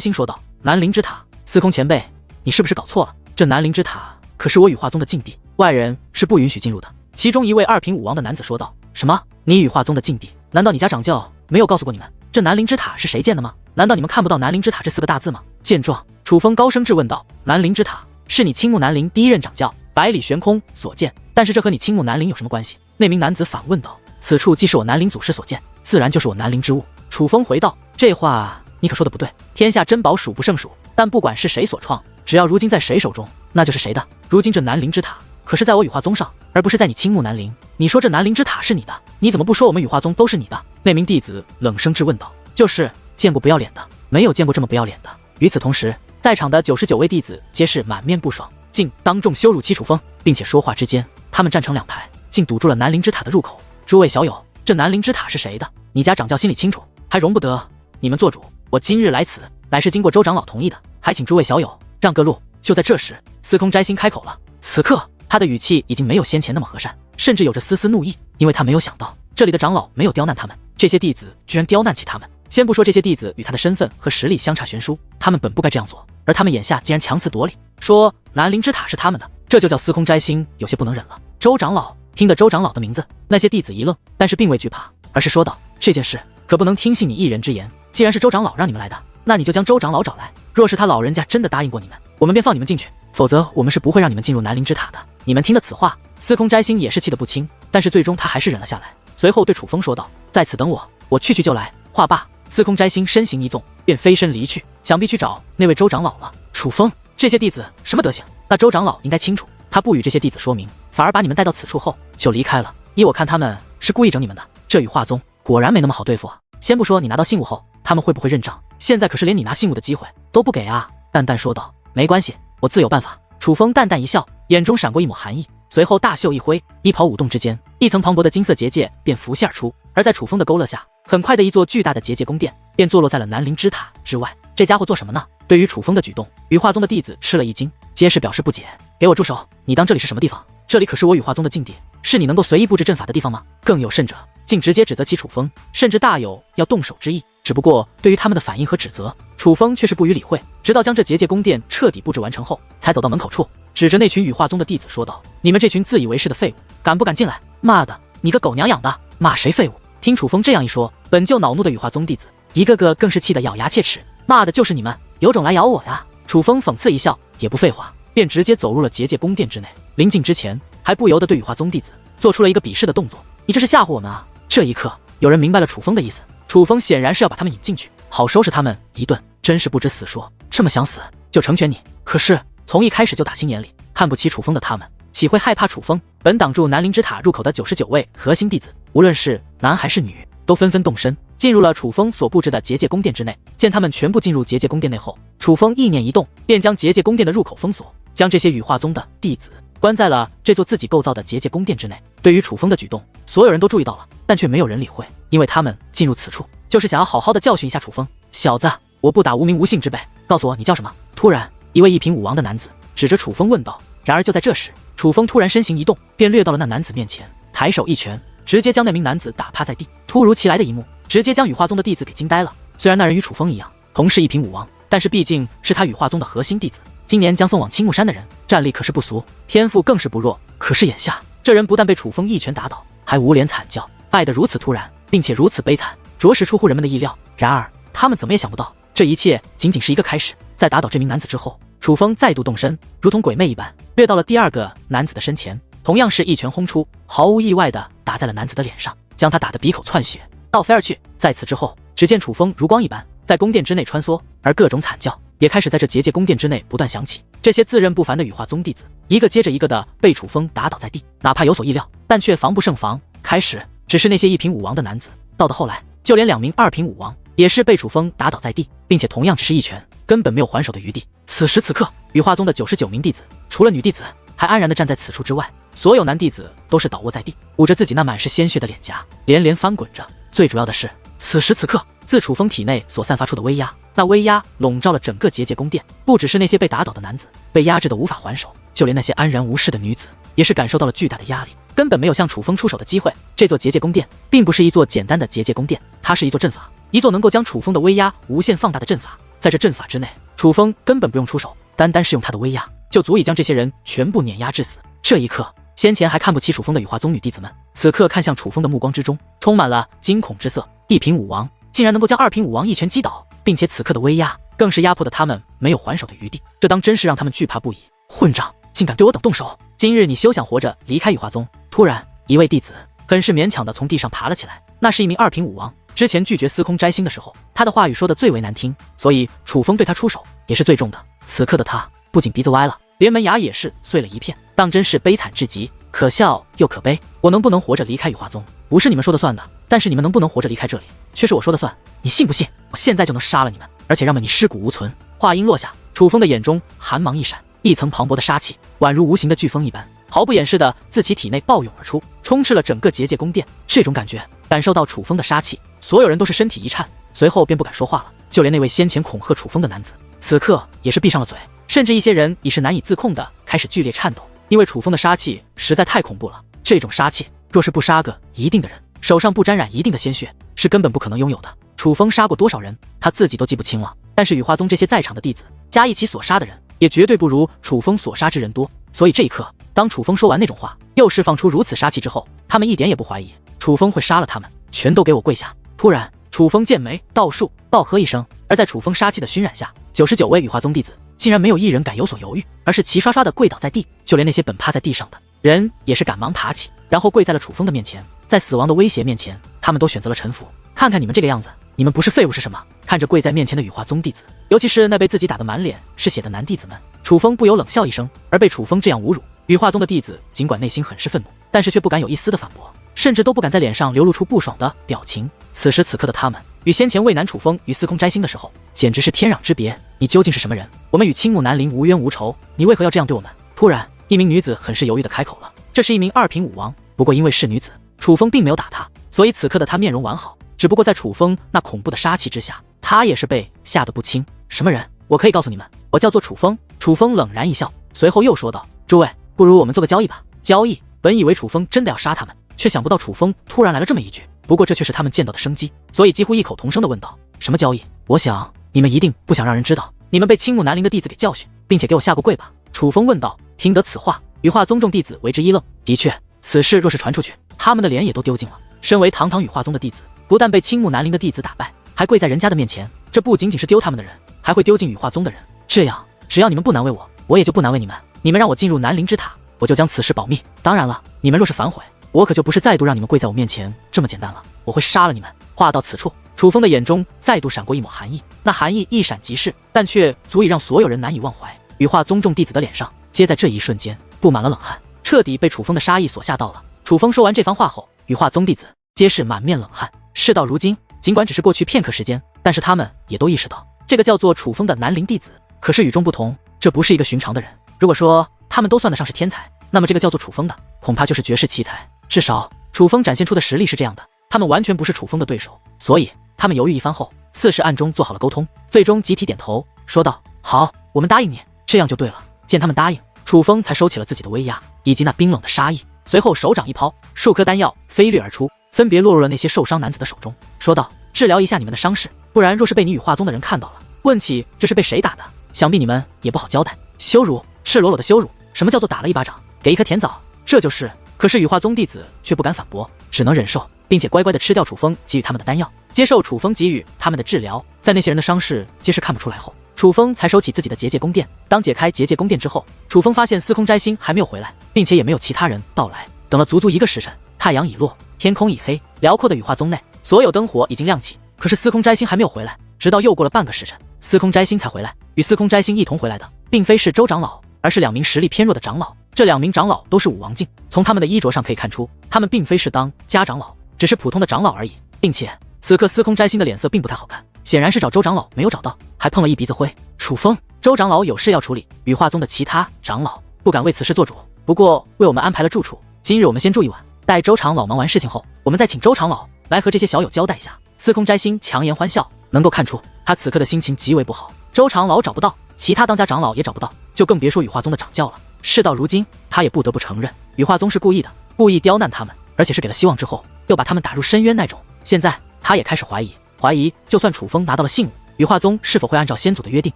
星说道。南陵之塔，司空前辈，你是不是搞错了？这南陵之塔可是我羽化宗的禁地，外人是不允许进入的。其中一位2品武王的男子说道。什么？你羽化宗的禁地？难道你家掌教没有告诉过你们，这南陵之塔是谁建的吗？难道你们看不到南陵之塔这4个大字吗？见状，楚风高声质问道。南陵之塔是你青木南陵第一任掌教百里悬空所建，但是这和你青木南陵有什么关系？那名男子反问道。此处既是我南陵祖师所建，自然就是我南陵之物。楚风回道。这话你可说的不对，天下珍宝数不胜数，但不管是谁所创，只要如今在谁手中，那就是谁的。如今这南陵之塔可是在我羽化宗上，而不是在你青木南陵，你说这南陵之塔是你的，你怎么不说我们羽化宗都是你的？那名弟子冷声质问道。就是见过不要脸的，没有见过这么不要脸的。与此同时，在场的99位弟子皆是满面不爽，竟当众羞辱戚楚风，并且说话之间，他们站成两排，竟堵住了南陵之塔的入口。诸位小友，这南陵之塔是谁的？你家掌教心里清楚，还容不得你们做主。我今日来此，乃是经过周长老同意的，还请诸位小友让个路。就在这时，司空斋星开口了。此刻他的语气已经没有先前那么和善，甚至有着丝丝怒意，因为他没有想到这里的长老没有刁难他们，这些弟子居然刁难起他们。先不说这些弟子与他的身份和实力相差悬殊，他们本不该这样做，而他们眼下竟然强词夺理，说南陵之塔是他们的，这就叫司空斋星有些不能忍了。周长老听得周长老的名字，那些弟子一愣，但是并未惧怕，而是说道：这件事可不能听信你一人之言，既然是周长老让你们来的，那你就将周长老找来，若是他老人家真的答应过你们，我们便放你们进去，否则我们是不会让你们进入南陵之塔的。你们听得此话，司空斋星也是气得不轻，但是最终他还是忍了下来，随后对楚风说道：在此等我去就来。话罢，司空斋星身形一纵，便飞身离去，想必去找那位周长老了。楚风，这些弟子什么德行？那周长老应该清楚，他不与这些弟子说明，反而把你们带到此处后就离开了。依我看，他们是故意整你们的。这羽化宗果然没那么好对付啊！先不说你拿到信物后他们会不会认账，现在可是连你拿信物的机会都不给啊！淡淡说道。没关系，我自有办法。楚风淡淡一笑，眼中闪过一抹寒意，随后大袖一挥，衣袍舞动之间，一层磅礴的金色结界便浮现而出。而在楚风的勾勒下，很快的一座巨大的结界宫殿便坐落在了南陵之塔之外。这家伙做什么呢？对于楚风的举动，羽化宗的弟子吃了一惊，皆是表示不解。给我住手！你当这里是什么地方？这里可是我羽化宗的禁地，是你能够随意布置阵法的地方吗？更有甚者，竟直接指责起楚风，甚至大有要动手之意。只不过对于他们的反应和指责，楚风却是不予理会，直到将这结界宫殿彻底布置完成后，才走到门口处，指着那群羽化宗的弟子说道：你们这群自以为是的废物，敢不敢进来？妈的，你个狗娘养的，骂谁废物？听楚风这样一说，本就恼怒的羽化宗弟子一个个更是气得咬牙切齿，骂的就是你们，有种来咬我呀！楚风讽刺一笑，也不废话，便直接走入了结界宫殿之内。临近之前，还不由得对羽化宗弟子做出了一个鄙视的动作：你这是吓唬我们啊！这一刻，有人明白了楚风的意思，楚风显然是要把他们引进去，好收拾他们一顿。真是不知死说，这么想死就成全你。可是从一开始就打心眼里看不起楚风的他们，岂会害怕楚风？本挡住南陵之塔入口的99位核心弟子，无论是男还是女，都纷纷动身，进入了楚风所布置的结界宫殿之内。见他们全部进入结界宫殿内后，楚风意念一动，便将结界宫殿的入口封锁，将这些羽化宗的弟子关在了这座自己构造的结界宫殿之内。对于楚风的举动，所有人都注意到了，但却没有人理会，因为他们进入此处就是想要好好的教训一下楚风。小子，我不打无名无姓之辈，告诉我你叫什么？突然，一位一品武王的男子指着楚风问道。然而就在这时，楚风突然身形一动，便掠到了那男子面前，抬手一拳，直接将那名男子打趴在地。突如其来的一幕，直接将羽化宗的弟子给惊呆了。虽然那人与楚风一样，同是一品武王，但是毕竟是他羽化宗的核心弟子，今年将送往青木山的人，战力可是不俗，天赋更是不弱。可是眼下，这人不但被楚风一拳打倒，还捂脸惨叫，败得如此突然，并且如此悲惨，着实出乎人们的意料。然而他们怎么也想不到，这一切仅仅是一个开始。在打倒这名男子之后，楚风再度动身，如同鬼魅一般，掠到了第二个男子的身前，同样是一拳轰出，毫无意外的打在了男子的脸上，将他打得鼻口窜血，倒飞而去。在此之后，只见楚风如光一般在宫殿之内穿梭，而各种惨叫也开始在这结界宫殿之内不断响起。这些自认不凡的羽化宗弟子，一个接着一个的被楚风打倒在地，哪怕有所意料，但却防不胜防。开始只是那些一品武王的男子，到的后来，就连2名2品武王也是被楚风打倒在地，并且同样只是一拳，根本没有还手的余地。此时此刻，羽化宗的99名弟子，除了女弟子还安然地站在此处之外，所有男弟子都是倒卧在地，捂着自己那满是鲜血的脸颊，连连翻滚着。最主要的是，此时此刻自楚风体内所散发出的威压，那威压笼罩了整个结界宫殿，不只是那些被打倒的男子被压制的无法还手，就连那些安然无事的女子也是感受到了巨大的压力，根本没有向楚风出手的机会。这座结界宫殿并不是一座简单的结界宫殿，它是一座阵法，一座能够将楚风的威压无限放大的阵法。在这阵法之内，楚风根本不用出手，单单是用他的威压就足以将这些人全部碾压致死。这一刻，先前还看不起楚风的羽化宗女弟子们，此刻看向楚风的目光之中充满了惊恐之色。一品武王竟然能够将2品武王一拳击倒，并且此刻的威压更是压迫的他们没有还手的余地，这当真是让他们惧怕不已。混账，竟敢对我等动手！今日你休想活着离开羽化宗！突然，一位弟子很是勉强的从地上爬了起来，那是一名2品武王。之前拒绝司空摘星的时候，他的话语说的最为难听，所以楚风对他出手也是最重的。此刻的他不仅鼻子歪了，连门牙也是碎了一片，当真是悲惨至极。可笑又可悲。我能不能活着离开羽化宗，不是你们说的算的，但是你们能不能活着离开这里，却是我说的算。你信不信？我现在就能杀了你们，而且让你尸骨无存。话音落下，楚风的眼中寒芒一闪，一层磅礴的杀气宛如无形的飓风一般，毫不掩饰的自其体内暴涌而出，充斥了整个结界宫殿。这种感觉，感受到楚风的杀气，所有人都是身体一颤，随后便不敢说话了。就连那位先前恐吓楚风的男子，此刻也是闭上了嘴，甚至一些人已是难以自控的开始剧烈颤抖，因为楚风的杀气实在太恐怖了。这种杀气，若是不杀个一定的人，手上不沾染一定的鲜血，是根本不可能拥有的。楚风杀过多少人，他自己都记不清了，但是羽化宗这些在场的弟子加一起所杀的人，也绝对不如楚风所杀之人多。所以这一刻，当楚风说完那种话，又释放出如此杀气之后，他们一点也不怀疑楚风会杀了他们，全都给我跪下！突然，楚风剑眉倒竖，暴喝一声，而在楚风杀气的熏染下，99位羽化宗弟子竟然没有一人敢有所犹豫，而是齐刷刷的跪倒在地，就连那些本趴在地上的人也是赶忙爬起，然后跪在了楚风的面前。在死亡的威胁面前，他们都选择了臣服。看看你们这个样子，你们不是废物是什么？看着跪在面前的羽化宗弟子，尤其是那被自己打得满脸是血的男弟子们，楚风不由冷笑一声。而被楚风这样侮辱，羽化宗的弟子尽管内心很是愤怒，但是却不敢有一丝的反驳，甚至都不敢在脸上流露出不爽的表情。此时此刻的他们，与先前畏难楚风与司空摘星的时候，简直是天壤之别。你究竟是什么人？我们与青木南陵无冤无仇，你为何要这样对我们？突然，一名女子很是犹豫地开口了。这是一名二品武王，不过因为是女子，楚风并没有打她，所以此刻的她面容完好。只不过在楚风那恐怖的杀气之下，她也是被吓得不轻。什么人？我可以告诉你们，我叫做楚风。楚风冷然一笑，随后又说道：诸位，不如我们做个交易吧。交易？本以为楚风真的要杀他们，却想不到楚风突然来了这么一句。不过这却是他们见到的生机，所以几乎异口同声地问道：什么交易？我想你们一定不想让人知道你们被青木南陵的弟子给教训，并且给我下过跪吧？楚风问道。听得此话，羽化宗众弟子为之一愣。的确，此事若是传出去，他们的脸也都丢尽了。身为堂堂羽化宗的弟子，不但被青木南陵的弟子打败，还跪在人家的面前，这不仅仅是丢他们的人，还会丢尽羽化宗的人。这样，只要你们不难为我，我也就不难为你们。你们让我进入南陵之塔，我就将此事保密。当然了，你们若是反悔，我可就不是再度让你们跪在我面前这么简单了，我会杀了你们。话到此处，楚风的眼中再度闪过一抹寒意，那寒意一闪即逝，但却足以让所有人难以忘怀。羽化宗众弟子的脸上，皆在这一瞬间布满了冷汗，彻底被楚风的杀意所吓到了。楚风说完这番话后，羽化宗弟子皆是满面冷汗。事到如今，尽管只是过去片刻时间，但是他们也都意识到，这个叫做楚风的南陵弟子可是与众不同，这不是一个寻常的人。如果说他们都算得上是天才，那么这个叫做楚风的，恐怕就是绝世奇才。至少楚风展现出的实力是这样的，他们完全不是楚风的对手。所以他们犹豫一番后，似是暗中做好了沟通，最终集体点头，说道：好，我们答应你，这样就对了。见他们答应，楚风才收起了自己的威压以及那冰冷的杀意，随后手掌一抛，数颗丹药飞掠而出，分别落入了那些受伤男子的手中，说道：治疗一下你们的伤势，不然若是被你羽化宗的人看到了，问起这是被谁打的，想必你们也不好交代。羞辱，赤裸裸的羞辱。什么叫做打了一巴掌给一颗甜枣？这就是。可是羽化宗弟子却不敢反驳，只能忍受，并且乖乖地吃掉楚风给予他们的丹药，接受楚风给予他们的治疗。在那些人的伤势皆是看不出来后，楚风才收起自己的结界宫殿。当解开结界宫殿之后，楚风发现司空摘星还没有回来，并且也没有其他人到来。等了足足1个时辰，太阳已落，天空已黑，辽阔的羽化宗内，所有灯火已经亮起，可是司空摘星还没有回来。直到又过了半个时辰，司空摘星才回来。与司空摘星一同回来的，并非是周长老，而是2名实力偏弱的长老。这2名长老都是武王境，从他们的衣着上可以看出，他们并非是当家长老，只是普通的长老而已。并且此刻司空摘星的脸色并不太好看，显然是找周长老没有找到，还碰了一鼻子灰。楚风，周长老有事要处理，羽化宗的其他长老不敢为此事做主，不过为我们安排了住处，今日我们先住一晚，待周长老忙完事情后，我们再请周长老来和这些小友交代一下。司空摘星强颜欢笑，能够看出他此刻的心情极为不好。周长老找不到，其他当家长老也找不到，就更别说羽化宗的掌教了。事到如今，他也不得不承认，羽化宗是故意的，故意刁难他们，而且是给了希望之后，又把他们打入深渊那种。现在他也开始怀疑，就算楚风拿到了信物，羽化宗是否会按照先祖的约定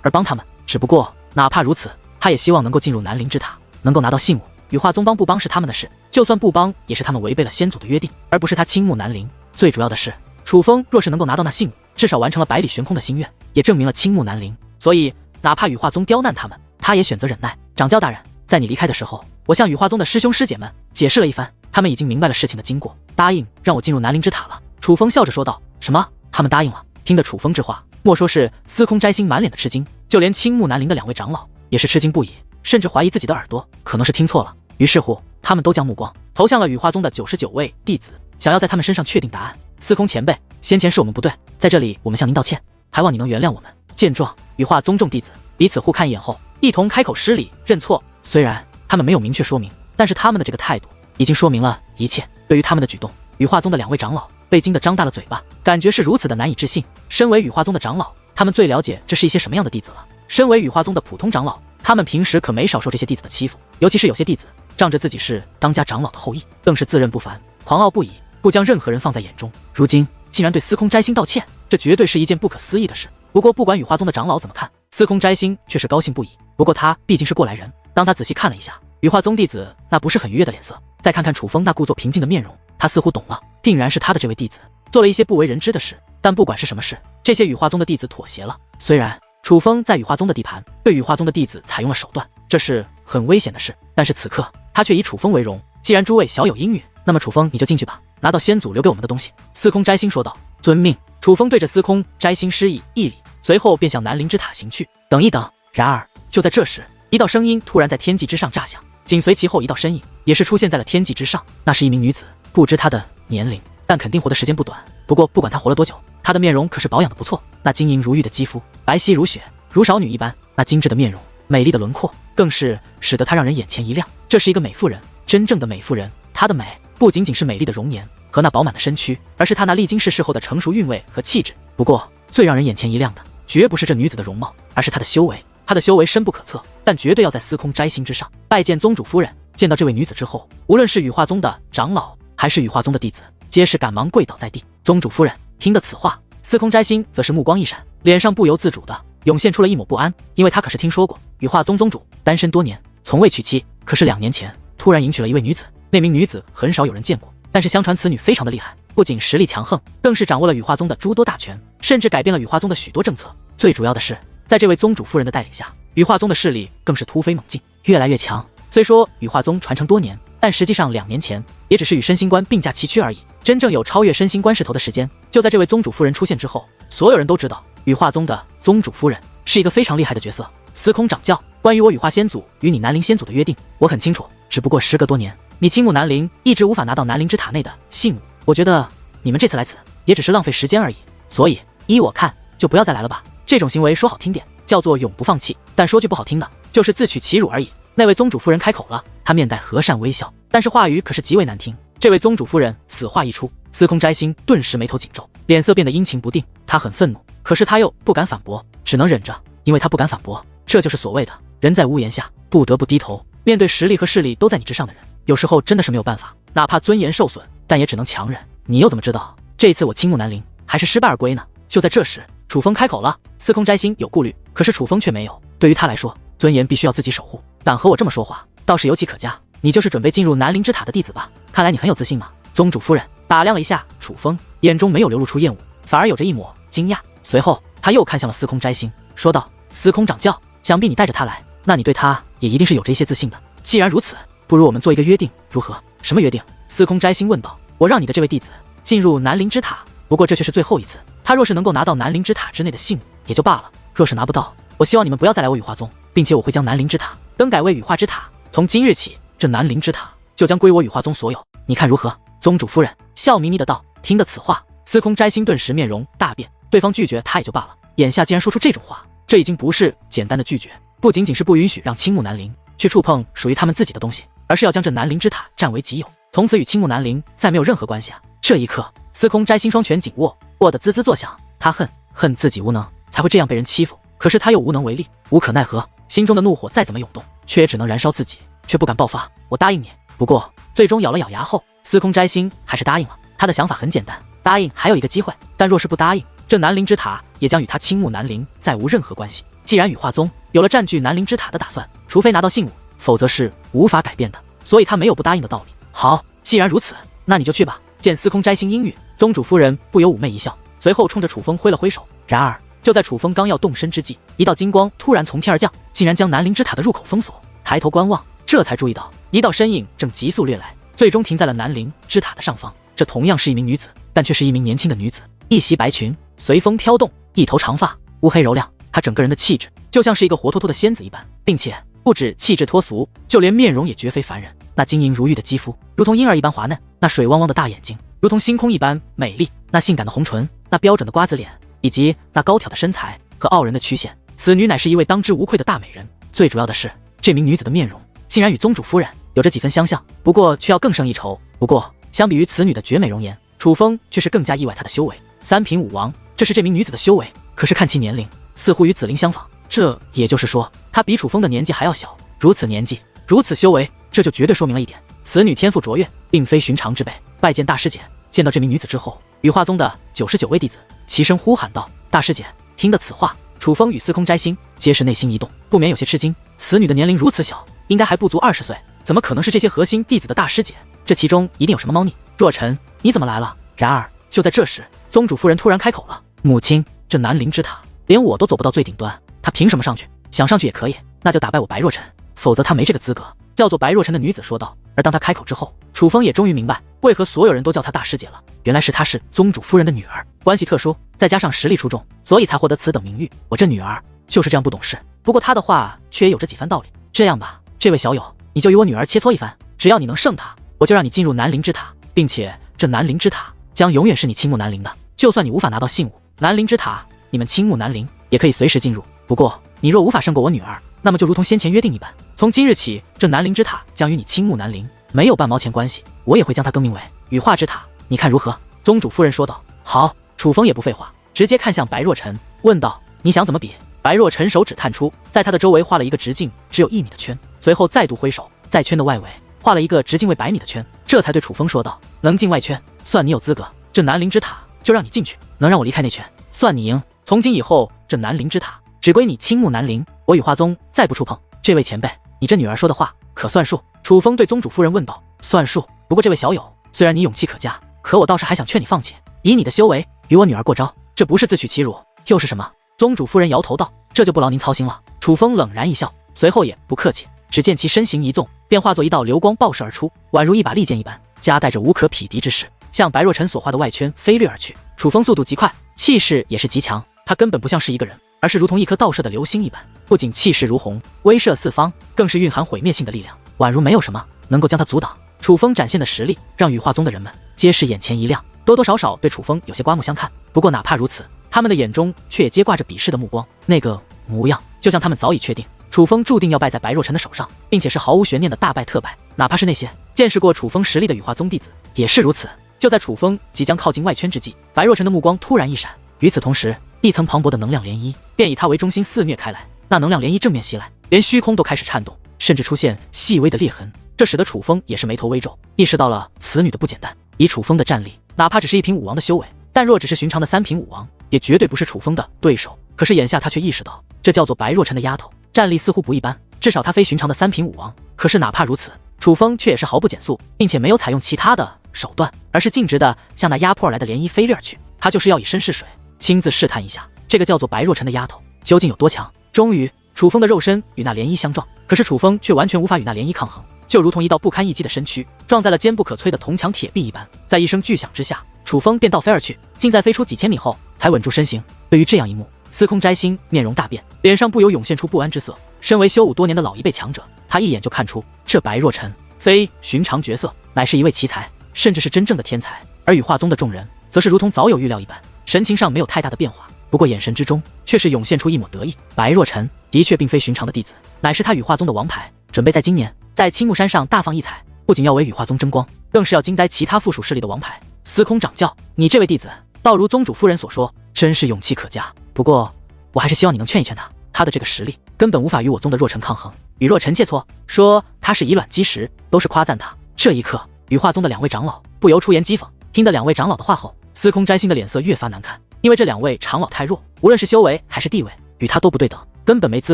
而帮他们？只不过哪怕如此，他也希望能够进入南陵之塔，能够拿到信物。羽化宗帮不帮是他们的事，就算不帮，也是他们违背了先祖的约定，而不是他倾慕南陵。最主要的是，楚风若是能够拿到那信物，至少完成了百里悬空的心愿，也证明了倾慕南陵。所以哪怕羽化宗刁难他们，他也选择忍耐。掌教大人，在你离开的时候，我向羽化宗的师兄师姐们解释了一番，他们已经明白了事情的经过，答应让我进入南陵之塔了。楚风笑着说道：什么？他们答应了？听得楚风之话，莫说是司空摘星满脸的吃惊，就连倾慕南陵的2位长老也是吃惊不已，甚至怀疑自己的耳朵可能是听错了。于是乎，他们都将目光投向了羽化宗的99位弟子，想要在他们身上确定答案。司空前辈，先前是我们不对，在这里我们向您道歉，还望你能原谅我们。见状，羽化宗众弟子彼此互看一眼后，一同开口施礼认错。虽然他们没有明确说明，但是他们的这个态度已经说明了一切。对于他们的举动，羽化宗的2位长老被惊得张大了嘴巴，感觉是如此的难以置信。身为羽化宗的长老，他们最了解这是一些什么样的弟子了。身为羽化宗的普通长老，他们平时可没少受这些弟子的欺负，尤其是有些弟子仗着自己是当家长老的后裔，更是自认不凡，狂傲不已，不将任何人放在眼中。如今竟然对司空摘星道歉，这绝对是一件不可思议的事。不过不管羽化宗的长老怎么看，司空摘星却是高兴不已。不过他毕竟是过来人，当他仔细看了一下羽化宗弟子那不是很愉悦的脸色，再看看楚风那故作平静的面容，他似乎懂了，定然是他的这位弟子做了一些不为人知的事。但不管是什么事，这些羽化宗的弟子妥协了。虽然楚风在羽化宗的地盘对羽化宗的弟子采用了手段，这是很危险的事，但是此刻他却以楚风为荣。既然诸位小有英语，那么楚风你就进去吧，拿到先祖留给我们的东西。司空摘星说道。遵命。楚风对着司空摘星施以一礼，随后便向南陵之塔行去。等一等。然而就在这时，一道声音突然在天际之上炸响，紧随其后一道身影也是出现在了天际之上。那是一名女子，不知她的年龄，但肯定活的时间不短。不过不管她活了多久，她的面容可是保养的不错，那晶莹如玉的肌肤，白皙如雪，如少女一般，那精致的面容，美丽的轮廓，更是使得她让人眼前一亮。这是一个美妇人，真正的美妇人。她的美不仅仅是美丽的容颜和那饱满的身躯，而是她那历经世事后的成熟韵味和气质。不过最让人眼前一亮的，绝不是这女子的容貌，而是她的修为。她的修为深不可测，但绝对要在司空摘星之上。拜见宗主夫人。见到这位女子之后，无论是羽化宗的长老还是羽化宗的弟子，皆是赶忙跪倒在地。宗主夫人。听得此话，司空摘星则是目光一闪，脸上不由自主的涌现出了一抹不安，因为他可是听说过羽化宗宗主单身多年，从未娶妻，可是2年前突然迎娶了一位女子。那名女子很少有人见过，但是相传此女非常的厉害，不仅实力强横，更是掌握了羽化宗的诸多大权，甚至改变了羽化宗的许多政策。最主要的是，在这位宗主夫人的带领下，羽化宗的势力更是突飞猛进，越来越强。虽说羽化宗传承多年，但实际上2年前也只是与申星关并驾齐驱而已，真正有超越申星关势头的时间，就在这位宗主夫人出现之后。所有人都知道羽化宗的宗主夫人是一个非常厉害的角色。司空掌教，关于我羽化先祖与你南陵先祖的约定，我很清楚，只不过时隔多年，你倾慕南陵，一直无法拿到南陵之塔内的信物，我觉得你们这次来此也只是浪费时间而已，所以依我看就不要再来了吧。这种行为说好听点叫做永不放弃，但说句不好听的，就是自取其辱而已。那位宗主夫人开口了，她面带和善微笑，但是话语可是极为难听。这位宗主夫人此话一出，司空摘星顿时眉头紧皱，脸色变得阴晴不定。他很愤怒，可是他又不敢反驳，只能忍着，因为他不敢反驳。这就是所谓的人在屋檐下，不得不低头。面对实力和势力都在你之上的人，有时候真的是没有办法，哪怕尊严受损，但也只能强忍。你又怎么知道这一次我倾慕南陵还是失败而归呢？就在这时，楚风开口了。司空摘星有顾虑，可是楚风却没有。对于他来说，尊严必须要自己守护，敢和我这么说话，倒是有其可嘉。你就是准备进入南陵之塔的弟子吧？看来你很有自信嘛。宗主夫人打量了一下楚风，眼中没有流露出厌恶，反而有着一抹惊讶。随后他又看向了司空摘星，说道：司空掌教，想必你带着他来，那你对他也一定是有着一些自信的。既然如此，不如我们做一个约定，如何？什么约定？司空摘星问道。我让你的这位弟子进入南陵之塔，不过这却是最后一次。他若是能够拿到南陵之塔之内的信物也就罢了，若是拿不到，我希望你们不要再来我羽化宗，并且我会将南陵之塔更改为羽化之塔。从今日起，这南陵之塔就将归我羽化宗所有，你看如何？宗主夫人笑眯眯的道。听得此话，司空摘星顿时面容大变。对方拒绝他也就罢了，眼下竟然说出这种话，这已经不是简单的拒绝，不仅仅是不允许让倾慕南陵去触碰属于他们自己的东西，而是要将这南陵之塔占为己有，从此与倾慕南陵再没有任何关系啊！这一刻，司空摘星双拳紧握，握得滋滋作响。他恨自己无能，才会这样被人欺负，可是他又无能为力，无可奈何，心中的怒火再怎么涌动，却也只能燃烧自己，却不敢爆发。我答应你。不过最终咬了咬牙后，司空摘星还是答应了。他的想法很简单，答应还有一个机会，但若是不答应，这南陵之塔也将与他倾慕南陵再无任何关系。既然羽化宗有了占据南陵之塔的打算，除非拿到信物，否则是无法改变的，所以他没有不答应的道理。好，既然如此，那你就去吧。见司空摘星应允，宗主夫人不由妩媚一笑，随后冲着楚风挥了挥手。然而就在楚风刚要动身之际，一道金光突然从天而降，竟然将南陵之塔的入口封锁。抬头观望，这才注意到一道身影正急速掠来，最终停在了南陵之塔的上方。这同样是一名女子，但却是一名年轻的女子，一袭白裙随风飘动，一头长发乌黑柔亮，她整个人的气质就像是一个活脱脱的仙子一般，并且不止气质脱俗，就连面容也绝非凡人。那晶莹如玉的肌肤如同婴儿一般滑嫩，那水汪汪的大眼睛如同星空一般美丽，那性感的红唇，那标准的瓜子脸，以及那高挑的身材和傲人的曲线，此女乃是一位当之无愧的大美人。最主要的是，这名女子的面容竟然与宗主夫人有着几分相像，不过却要更胜一筹。不过相比于此女的绝美容颜，楚风却是更加意外她的修为。三品武王，这是这名女子的修为，可是看其年龄似乎与紫菱相仿，这也就是说她比楚风的年纪还要小。如此年纪，如此修为，这就绝对说明了一点，此女天赋卓越，并非寻常之辈。拜见大师姐。见到这名女子之后，羽化宗的99位弟子齐声呼喊道：“大师姐！”听得此话，楚风与司空摘星皆是内心一动，不免有些吃惊。此女的年龄如此小，应该还不足20岁，怎么可能是这些核心弟子的大师姐？这其中一定有什么猫腻。若尘，你怎么来了？然而就在这时，宗主夫人突然开口了：“母亲，这南陵之塔连我都走不到最顶端，她凭什么上去？想上去也可以，那就打败我白若尘，否则她没这个资格。”叫做白若尘的女子说道。而当她开口之后，楚风也终于明白为何所有人都叫她大师姐了，原来是她是宗主夫人的女儿，关系特殊，再加上实力出众，所以才获得此等名誉。我这女儿就是这样不懂事，不过她的话却也有着几番道理。这样吧，这位小友，你就与我女儿切磋一番，只要你能胜她，我就让你进入南陵之塔，并且这南陵之塔将永远是你倾慕南陵的，就算你无法拿到信物，南陵之塔你们倾慕南陵也可以随时进入。不过你若无法胜过我女儿，那么就如同先前约定一般，从今日起，这南陵之塔将与你倾慕南陵没有半毛钱关系，我也会将它更名为羽化之塔，你看如何？宗主夫人说道。好。楚风也不废话，直接看向白若尘，问道：“你想怎么比？”白若尘手指探出，在他的周围画了一个直径只有1米的圈，随后再度挥手，在圈的外围画了一个直径为100米的圈，这才对楚风说道：“能进外圈，算你有资格。这南陵之塔就让你进去，能让我离开内圈，算你赢。从今以后，这南陵之塔只归你倾慕南陵，我羽化宗再不触碰。这位前辈，你这女儿说的话可算数？”楚风对宗主夫人问道。算数。不过这位小友，虽然你勇气可嘉，可我倒是还想劝你放弃，以你的修为与我女儿过招，这不是自取其辱又是什么？宗主夫人摇头道：“这就不劳您操心了。”楚风冷然一笑，随后也不客气，只见其身形一纵，便化作一道流光爆射而出，宛如一把利剑一般，夹带着无可匹敌之势，向白若尘所画的外圈飞掠而去。楚风速度极快，气势也是极强，他根本不像是一个人，而是如同一颗倒射的流星一般，不仅气势如虹，威慑四方，更是蕴含毁灭性的力量，宛如没有什么能够将他阻挡。楚风展现的实力让羽化宗的人们皆是眼前一亮，多多少少对楚风有些刮目相看。不过哪怕如此，他们的眼中却也皆挂着鄙视的目光，那个模样就像他们早已确定楚风注定要败在白若尘的手上，并且是毫无悬念的大败特败。哪怕是那些见识过楚风实力的羽化宗弟子也是如此。就在楚风即将靠近外圈之际，白若尘的目光突然一闪，与此同时，一层磅礴的能量涟漪便以他为中心肆虐开来。那能量涟漪正面袭来，连虚空都开始颤动，甚至出现细微的裂痕，这使得楚风也是眉头微皱，意识到了此女的不简单。以楚风的战力，哪怕只是1品武王的修为，但若只是寻常的3品武王，也绝对不是楚风的对手。可是眼下他却意识到，这叫做白若尘的丫头战力似乎不一般，至少她非寻常的3品武王。可是哪怕如此，楚风却也是毫不减速，并且没有采用其他的手段，而是径直的向那压迫而来的涟漪飞掠而去。他就是要以身试水，亲自试探一下这个叫做白若尘的丫头究竟有多强。终于，楚风的肉身与那涟漪相撞，可是楚风却完全无法与那涟漪抗衡，就如同一道不堪一击的身躯撞在了坚不可摧的铜墙铁壁一般。在一声巨响之下，楚风便倒飞而去，竟在飞出几千米后才稳住身形。对于这样一幕，司空摘星面容大变，脸上不由涌现出不安之色。身为修武多年的老一辈强者，他一眼就看出这白若尘非寻常角色，乃是一位奇才，甚至是真正的天才。而羽化宗的众人则是如同早有预料一般，神情上没有太大的变化，不过眼神之中却是涌现出一抹得意。白若尘的确并非寻常的弟子，乃是他羽化宗的王牌，准备在今年在青木山上大放异彩，不仅要为羽化宗争光，更是要惊呆其他附属势力的王牌。司空掌教，你这位弟子倒如宗主夫人所说，真是勇气可嘉。不过我还是希望你能劝一劝他，他的这个实力根本无法与我宗的若尘抗衡。与若尘切磋，说他是以卵击石，都是夸赞他。这一刻，羽化宗的2位长老不由出言讥讽。听得2位长老的话后，司空摘星的脸色越发难看，因为这2位长老太弱，无论是修为还是地位，与他都不对等，根本没资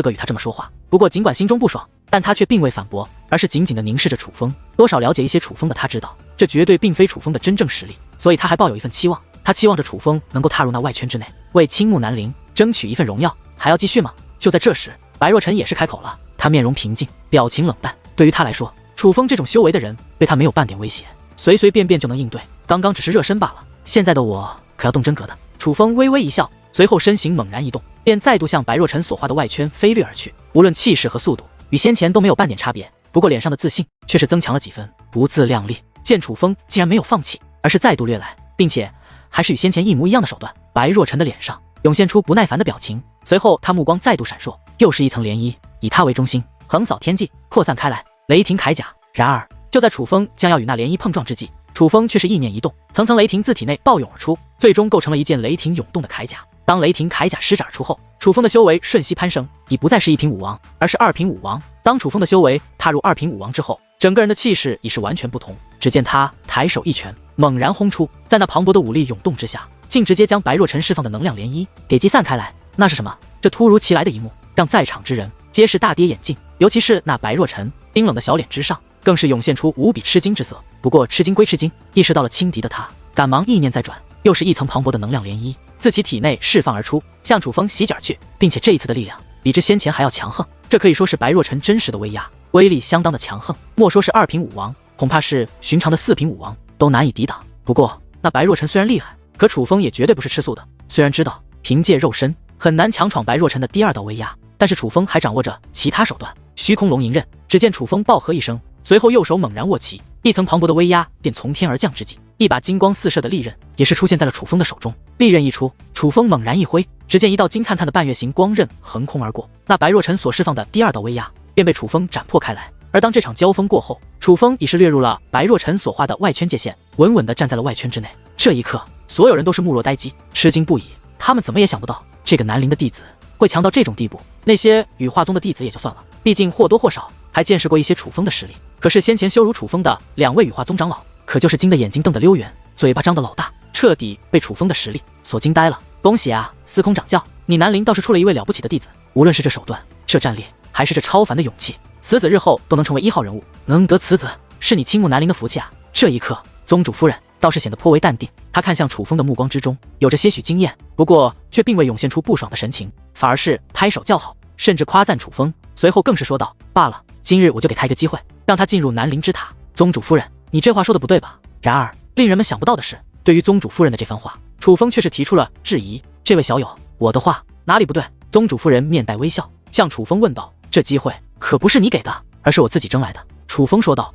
格与他这么说话。不过尽管心中不爽，但他却并未反驳，而是紧紧地凝视着楚风。多少了解一些楚风的他知道，这绝对并非楚风的真正实力，所以他还抱有一份期望。他期望着楚风能够踏入那外圈之内，为青木南陵争取一份荣耀。还要继续吗？就在这时，白若尘也是开口了，他面容平静，表情冷淡。对于他来说，楚风这种修为的人对他没有半点威胁，随随便便就能应对。刚刚只是热身罢了，现在的我可要动真格的。楚风微微一笑，随后身形猛然一动，便再度向白若尘所画的外圈飞掠而去。无论气势和速度，与先前都没有半点差别。不过脸上的自信却是增强了几分。不自量力，见楚风竟然没有放弃，而是再度掠来，并且还是与先前一模一样的手段。白若晨的脸上涌现出不耐烦的表情，随后他目光再度闪烁，又是一层涟漪，以他为中心，横扫天际，扩散开来。雷霆铠甲。然而就在楚风将要与那涟漪碰撞之际，楚风却是意念一动，层层雷霆自体内暴涌而出，最终构成了一件雷霆涌动的铠甲。当雷霆铠甲施展而出后，楚风的修为瞬息攀升，已不再是1品武王，而是2品武王。当楚风的修为踏入2品武王之后，整个人的气势已是完全不同。只见他抬手一拳猛然轰出，在那磅礴的武力涌动之下，竟直接将白若晨释放的能量涟漪给击散开来。那是什么？这突如其来的一幕让在场之人皆是大跌眼镜，尤其是那白若晨冰冷的小脸之上，更是涌现出无比吃惊之色。不过吃惊归吃惊，意识到了轻敌的他，赶忙意念再转，又是一层磅礴的能量涟漪自其体内释放而出，向楚风席卷而去，并且这一次的力量比之先前还要强横。这可以说是白若晨真实的威压，威力相当的强横，莫说是2品武王，恐怕是寻常的4品武王都难以抵挡。不过那白若晨虽然厉害，可楚风也绝对不是吃素的。虽然知道凭借肉身很难强闯白若晨的第2道威压，但是楚风还掌握着其他手段。虚空龙吟刃，只见楚风暴喝一声，随后右手猛然握起，一层磅礴的威压便从天而降之际，一把金光四射的利刃也是出现在了楚风的手中。利刃一出，楚风猛然一挥，只见一道金灿灿的半月形光刃横空而过，那白若晨所释放的第2道威压便被楚风斩破开来。而当这场交锋过后，楚风已是掠入了白若晨所画的外圈界限，稳稳地站在了外圈之内。这一刻，所有人都是目若呆鸡，吃惊不已。他们怎么也想不到，这个南陵的弟子会强到这种地步。那些羽化宗的弟子也就算了，毕竟或多或少还见识过一些楚风的实力。可是先前羞辱楚风的2位羽化宗长老，可就是惊得眼睛瞪得溜圆，嘴巴张得老大，彻底被楚风的实力所惊呆了。恭喜啊，司空掌教，你南陵倒是出了一位了不起的弟子，无论是这手段、这战力，还是这超凡的勇气，此子日后都能成为1号人物。能得此子，是你倾慕南陵的福气啊。这一刻，宗主夫人倒是显得颇为淡定，她看向楚风的目光之中有着些许惊艳，不过却并未涌现出不爽的神情，反而是拍手叫好，甚至夸赞楚风。随后更是说道：罢了，今日我就给他一个机会，让他进入南陵之塔。宗主夫人，你这话说的不对吧？然而令人们想不到的是，对于宗主夫人的这番话，楚风却是提出了质疑。这位小友，我的话哪里不对？宗主夫人面带微笑，向楚风问道：这机会可不是你给的，而是我自己争来的。楚风说道：